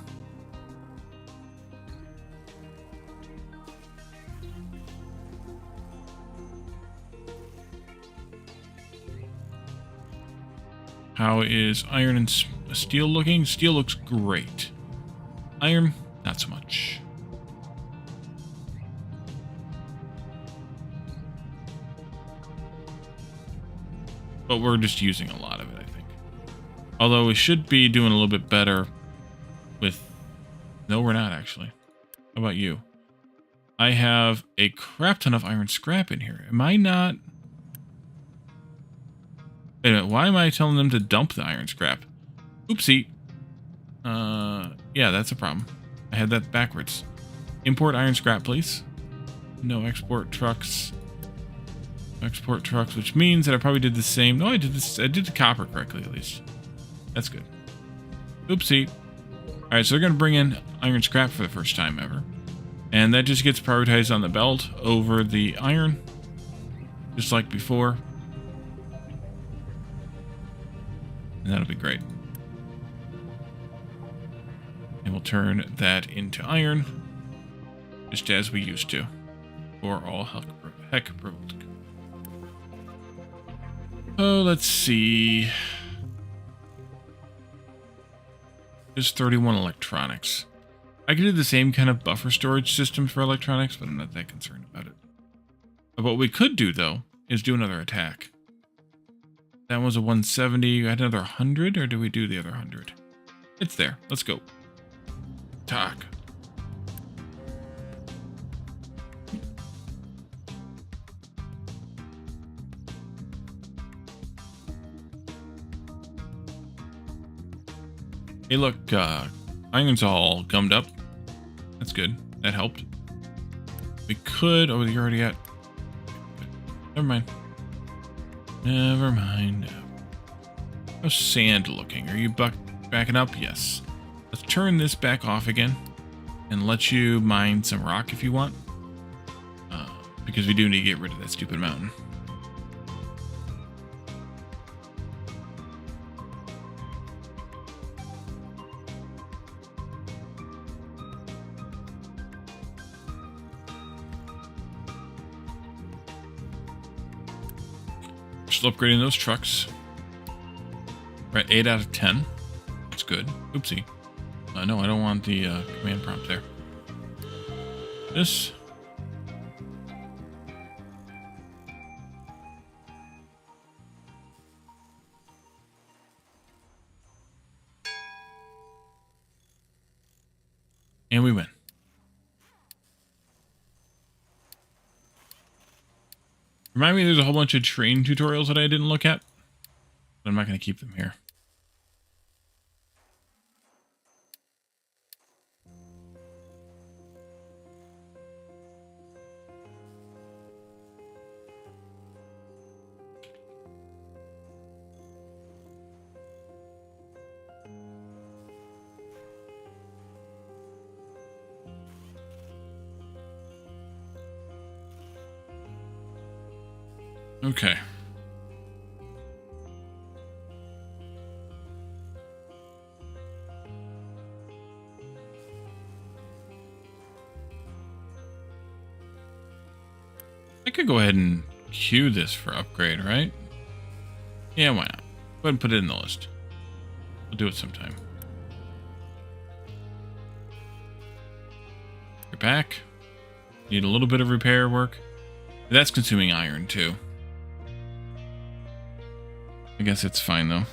How is iron and steel looking? Steel looks great. Iron, not so much. But we're just using a lot of it, I think. Although we should be doing a little bit better with... No, we're not, actually. How about you? I have a crap ton of iron scrap in here. Am I not... Wait a minute, why am I telling them to dump the iron scrap? Oopsie. Yeah, that's a problem. I had that backwards. Import iron scrap, please. No export trucks. Export trucks, which means that I probably did the same. No, I did this. I did the copper correctly, at least. That's good. Oopsie. All right, so they're going to bring in iron scrap for the first time ever. And that just gets prioritized on the belt over the iron. Just like before. And that'll be great. And we'll turn that into iron. Just as we used to. For all heck proved. Oh, let's see. There's 31 electronics. I could do the same kind of buffer storage system for electronics, but I'm not that concerned about it. But what we could do, though, is do another attack. That was a 170. I had another 100, or do we do the other 100? It's there. Let's go. Attack. Hey, look, iron's all gummed up. That's good. That helped. We could... Oh, you're already at... Never mind. Never mind. How's sand looking? Are you backing up? Yes. Let's turn this back off again and let you mine some rock if you want. Because we do need to get rid of that stupid mountain. Still upgrading those trucks. We're at 8 out of 10. That's good. Oopsie. No, I don't want the command prompt there. This. And we win. Remind me, there's a whole bunch of train tutorials that I didn't look at. But I'm not going to keep them here. Okay. I could go ahead and queue this for upgrade, right? Yeah, why not? Go ahead and put it in the list. We'll do it sometime. You're back. Need a little bit of repair work. That's consuming iron, too. I guess it's fine, though.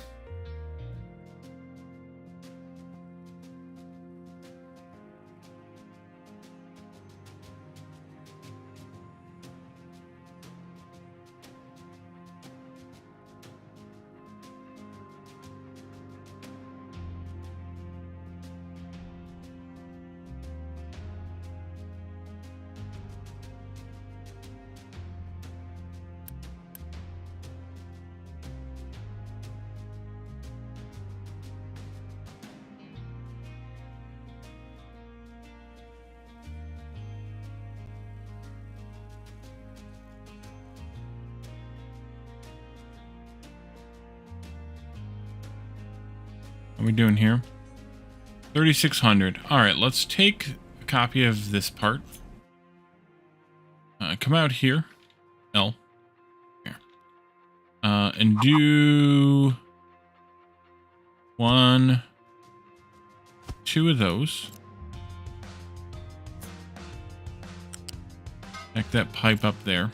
What are we doing here? 3,600. All right, let's take a copy of this part. Come out here. L. Here. And do 1, 2 of those. Connect that pipe up there.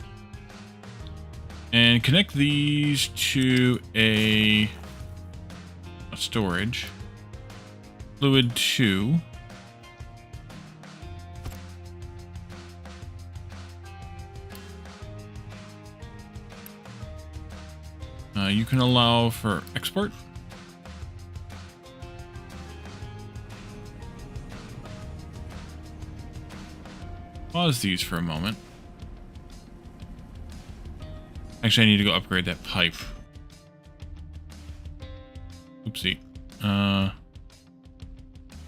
And connect these to a storage. Fluid 2. You can allow for export. Pause these for a moment. Actually, I need to go upgrade that pipe. Oopsie.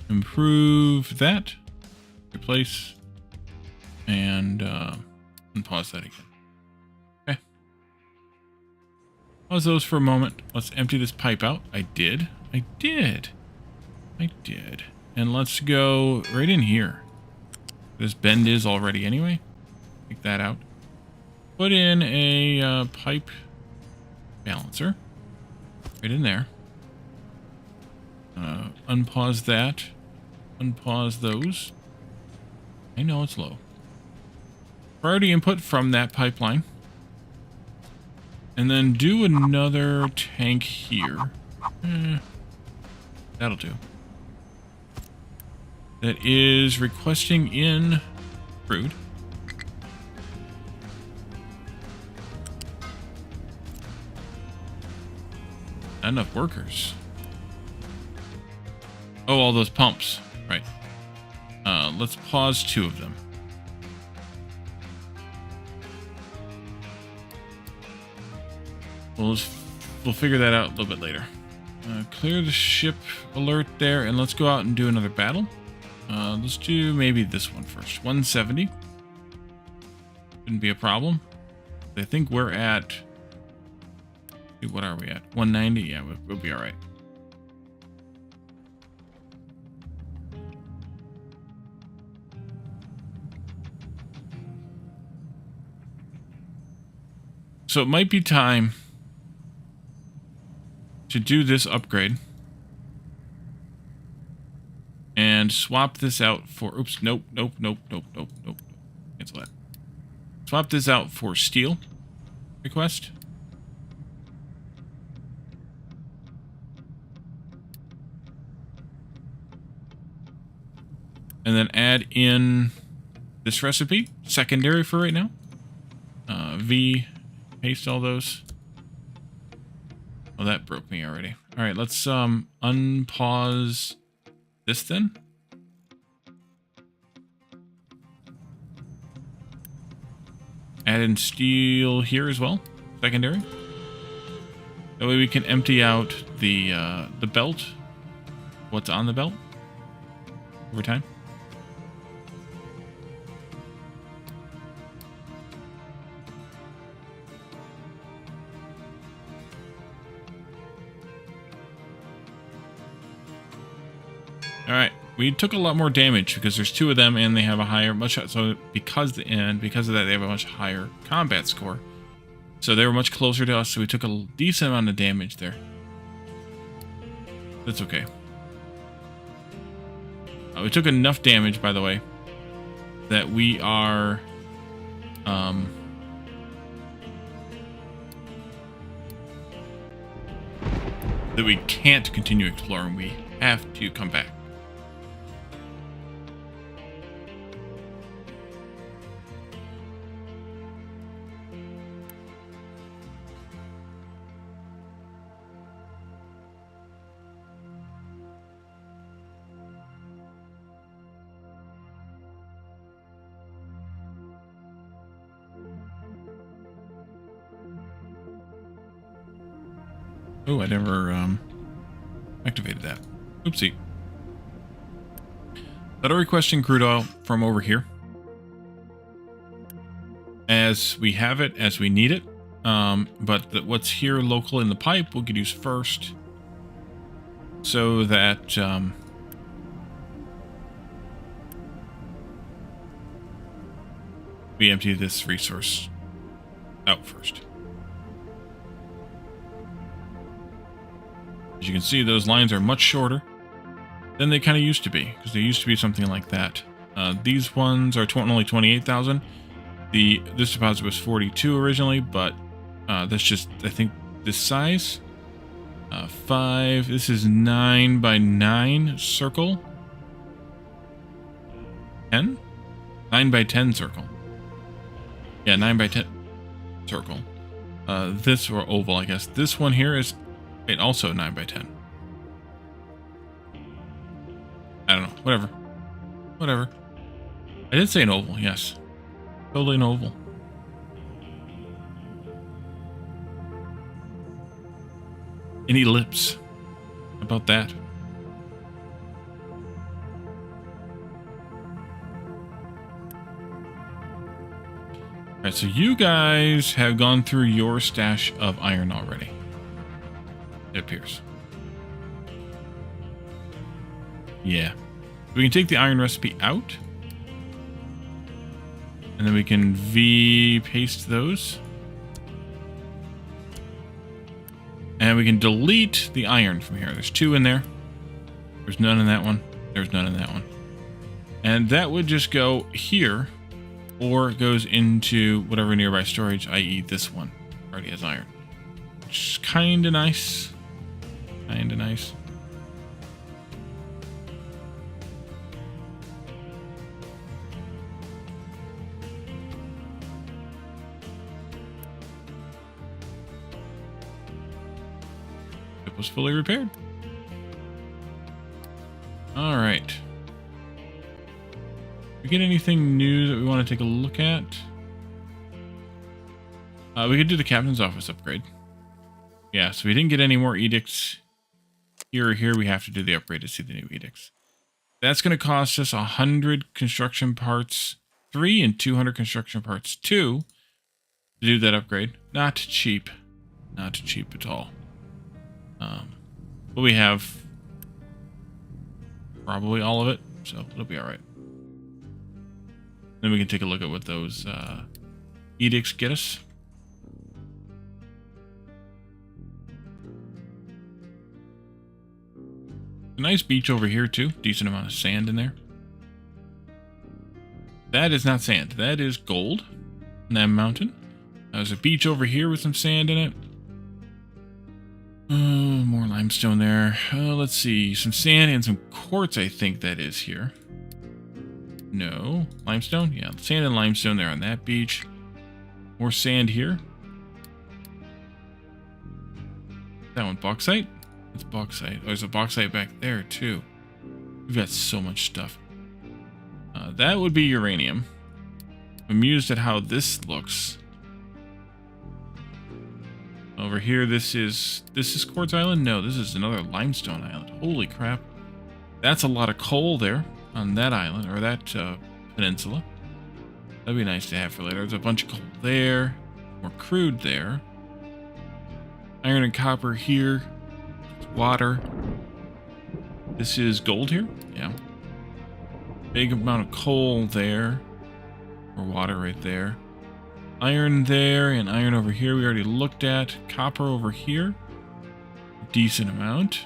Improve that. Replace. And pause that again. Okay. Pause those for a moment. Let's empty this pipe out. I did. And let's go right in here. This bend is already anyway. Take that out. Put in a pipe balancer. Right in there. Unpause that. Unpause those. I know it's low. Priority input from that pipeline. And then do another tank here. That'll do. That is requesting in crude. Not enough workers. Oh, all those pumps. Right. Let's pause 2 of them. We'll figure that out a little bit later. Clear the ship alert there, and let's go out and do another battle. Let's do maybe this one first. 170. Shouldn't be a problem. I think we're at... What are we at? 190? Yeah, we'll be alright. So it might be time to do this upgrade and swap this out for... Oops, nope. Cancel that. Swap this out for steel request. And then add in this recipe, secondary for right now. V, paste all those. Oh, that broke me already. All right, let's unpause this then. Add in steel here as well, secondary. That way we can empty out the belt. What's on the belt over time. All right, we took a lot more damage because there's 2 of them and they have a higher, because of that they have a much higher combat score. So they were much closer to us, so we took a decent amount of damage there. That's okay. We took enough damage, by the way, that we are that we can't continue exploring. We have to come back. Oh, I never activated that. Oopsie. Auto requesting crude oil from over here. As we have it, as we need it. But what's here local in the pipe will get used first. so that we empty this resource out first. As you can see, those lines are much shorter than they kind of used to be, because they used to be something like that. These ones are only 28,000. This deposit was 42 originally, but that's just, I think, this size. 5. This is 9 by 9 circle. 10? 9 by 10 circle. Yeah, 9 by 10 circle. This, or oval, I guess. This one here is also 9 by 10. I don't know. Whatever. Whatever. I did say an oval, yes. Totally an oval. An ellipse. How about that? Alright, so you guys have gone through your stash of iron already. It appears. Yeah. We can take the iron recipe out. And then we can paste those. And we can delete the iron from here. There's 2 in there. There's none in that one. There's none in that one. And that would just go here. Or it goes into whatever nearby storage, i.e. this one. Already has iron. Which is kind of nice. Kind of nice. It was fully repaired. All right. We get anything new that we want to take a look at? We could do the captain's office upgrade. Yeah, so we didn't get any more edicts here or here. We have to do the upgrade to see the new edicts. That's going to cost us 100 construction parts 3 and 200 construction parts 2 to do that upgrade. Not cheap. Not cheap at all. But we have probably all of it, so it'll be all right. Then we can take a look at what those edicts get us. A nice beach over here too. Decent amount of sand in there. That is not sand. That is gold. In that mountain. There's a beach over here with some sand in it. More limestone there. Let's see. Some sand and some quartz, I think that is here. No. Limestone? Yeah, sand and limestone there on that beach. More sand here. That one, bauxite? It's bauxite. Oh, there's a bauxite back there, too. We've got so much stuff. That would be uranium. I'm amused at how this looks. Over here, this is Quartz Island? No, this is another limestone island. Holy crap. That's a lot of coal there on that island, or that peninsula. That'd be nice to have for later. There's a bunch of coal there. More crude there. Iron and copper here. Water. This is gold here? Yeah. Big amount of coal there. Or water right there. Iron there and iron over here we already looked at. Copper over here. Decent amount.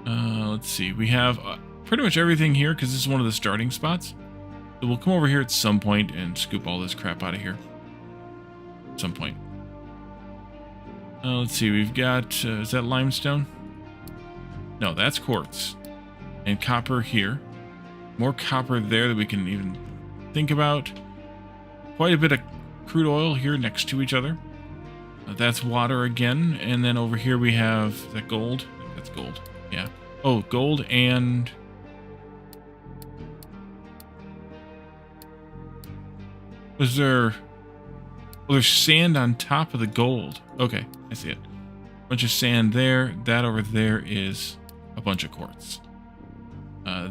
Let's see. We have pretty much everything here because this is one of the starting spots. So we'll come over here at some point and scoop all this crap out of here. At some point. Let's see. We've got... is that limestone? No, that's quartz. And copper here. More copper there that we can even think about. Quite a bit of crude oil here next to each other. That's water again. And then over here we have... Is that gold? I think that's gold. Yeah. Oh, gold and... Was there... Oh, there's sand on top of the gold. Okay, I see it. Bunch of sand there. That over there is a bunch of quartz.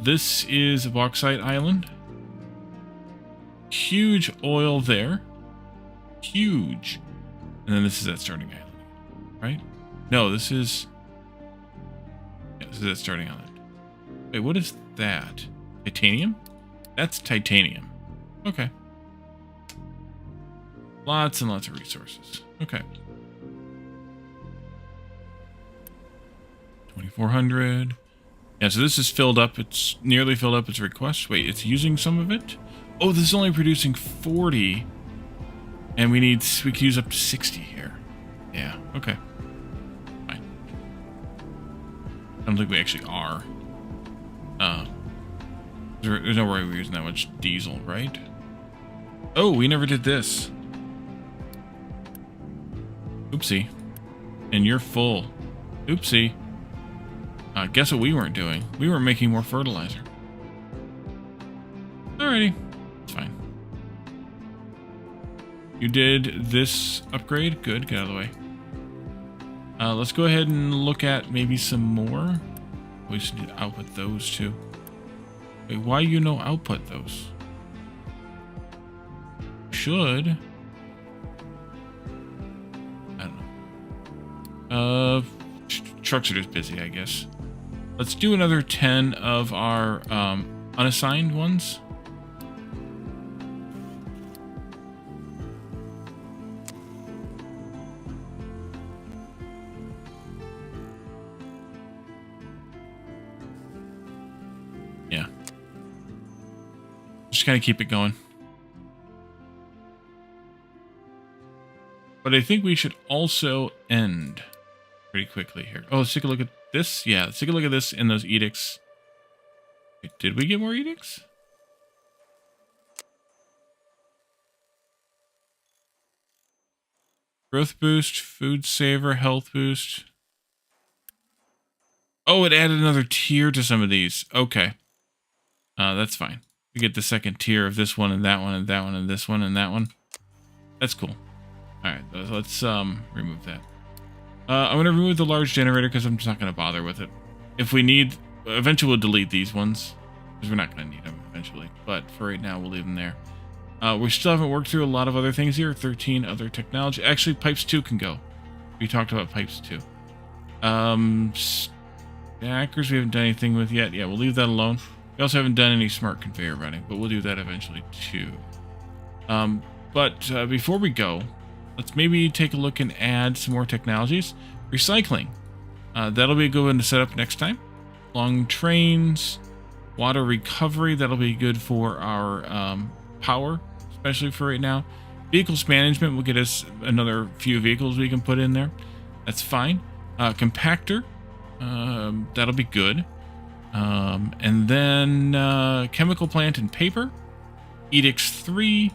This is a bauxite island. Huge oil there. Huge. And then this is that starting island. Right? No, this is... is it starting on it? Wait, what is that? Titanium? That's titanium. Okay. Lots and lots of resources. Okay. 2,400. Yeah, so this is filled up. It's nearly filled up its request. Wait, it's using some of it? Oh, this is only producing 40. And we could use up to 60 here. Yeah, okay. Fine. I don't think we actually are. There's no way we're using that much diesel, right? Oh, we never did this. Oopsie. And you're full. Oopsie. Guess what we weren't doing? We weren't making more fertilizer. Alrighty. It's fine. You did this upgrade? Good, get out of the way. Let's go ahead and look at maybe some more. We just need to output those too. Wait, why you no output those? Should. I don't know. Trucks are just busy, I guess. Let's do another 10 of our unassigned ones. Yeah. Just kind of keep it going. But I think we should also end pretty quickly here. Oh, let's take a look at this. Yeah, let's take a look at this in those edicts. Wait, did we get more edicts? Growth boost, food saver, health boost. Oh, it added another tier to some of these. Okay. That's fine. We get the second tier of this one and that one and that one and this one and that one. That's cool. Alright, let's remove that. I'm going to remove the large generator because I'm just not going to bother with it. If we need... Eventually we'll delete these ones. Because we're not going to need them eventually. But for right now, we'll leave them there. We still haven't worked through a lot of other things here. 13 other technology. Actually, pipes 2 can go. We talked about pipes 2. Stackers we haven't done anything with yet. Yeah, we'll leave that alone. We also haven't done any smart conveyor running. But we'll do that eventually too. But before we go... Let's maybe take a look and add some more technologies. Recycling. That'll be a good one to set up next time. Long trains. Water recovery. That'll be good for our power, especially for right now. Vehicles management will get us another few vehicles we can put in there. That's fine. Compactor. That'll be good. And then chemical plant and paper. Edicts 3.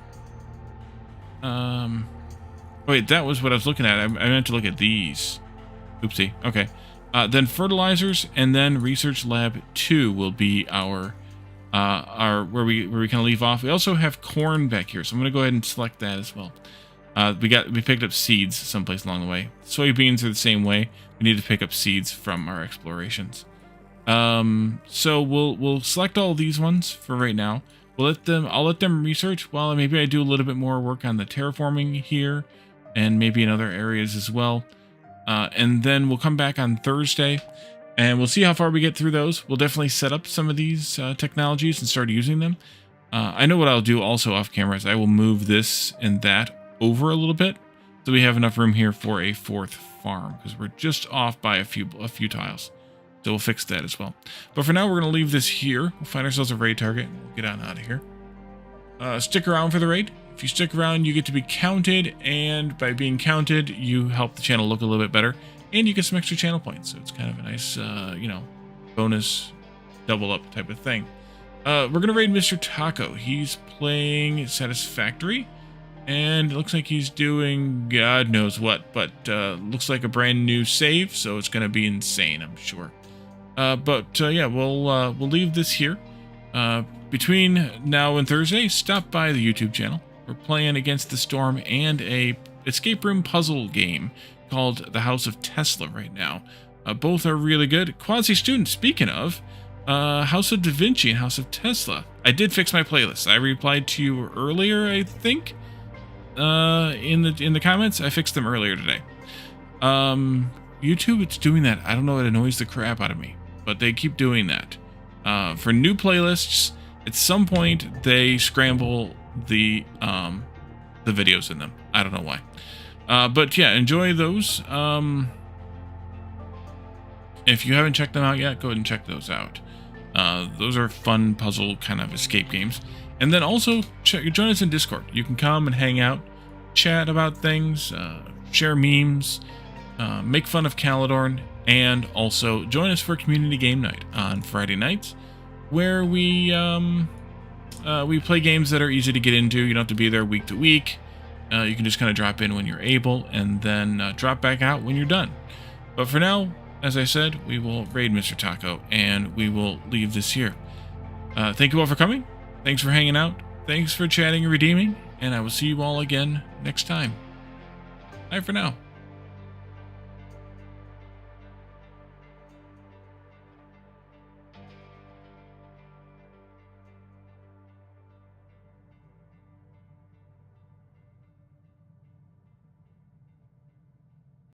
Wait, that was what I was looking at. I meant to look at these. Oopsie. Okay. Then fertilizers, and then research lab 2 will be our where we kind of leave off. We also have corn back here, so I'm going to go ahead and select that as well. We picked up seeds someplace along the way. Soybeans are the same way. We need to pick up seeds from our explorations. So we'll select all these ones for right now. I'll let them research while maybe I do a little bit more work on the terraforming here. And maybe in other areas as well. And then we'll come back on Thursday and we'll see how far we get through those. We'll definitely set up some of these technologies and start using them. I know what I'll do also off camera is I will move this and that over a little bit so we have enough room here for a 4th farm because we're just off by a few tiles. So we'll fix that as well. But for now, we're going to leave this here. We'll find ourselves a raid target. We'll get on out of here. Stick around for the raid. If you stick around, you get to be counted, and by being counted, you help the channel look a little bit better, and you get some extra channel points. So it's kind of a nice, bonus, double up type of thing. We're going to raid Mr. Taco. He's playing Satisfactory, and it looks like he's doing God knows what, but looks like a brand new save, so it's going to be insane, I'm sure. Yeah, we'll leave this here. Between now and Thursday, stop by the YouTube channel. We're playing Against the Storm and a escape room puzzle game called The House of Tesla right now. Both are really good. Quasi-student, speaking of, House of Da Vinci and House of Tesla. I did fix my playlist. I replied to you earlier, I think, in the comments. I fixed them earlier today. YouTube, it's doing that. I don't know, it annoys the crap out of me. but they keep doing that. For new playlists, at some point they scramble the videos in them. I don't know why. But yeah, enjoy those. If you haven't checked them out yet, go ahead and check those out. Those are fun puzzle kind of escape games. And then also join us in Discord. You can come and hang out, chat about things, share memes, make fun of Calidorn, and also join us for community game night on Friday nights, where we play games that are easy to get into. You don't have to be there week to week. You can just kind of drop in when you're able, and then drop back out when you're done. But for now, as I said, we will raid Mr. Taco, and we will leave this here. Thank you all for coming. Thanks for hanging out. Thanks for chatting and redeeming, and I will see you all again next time. Bye for now.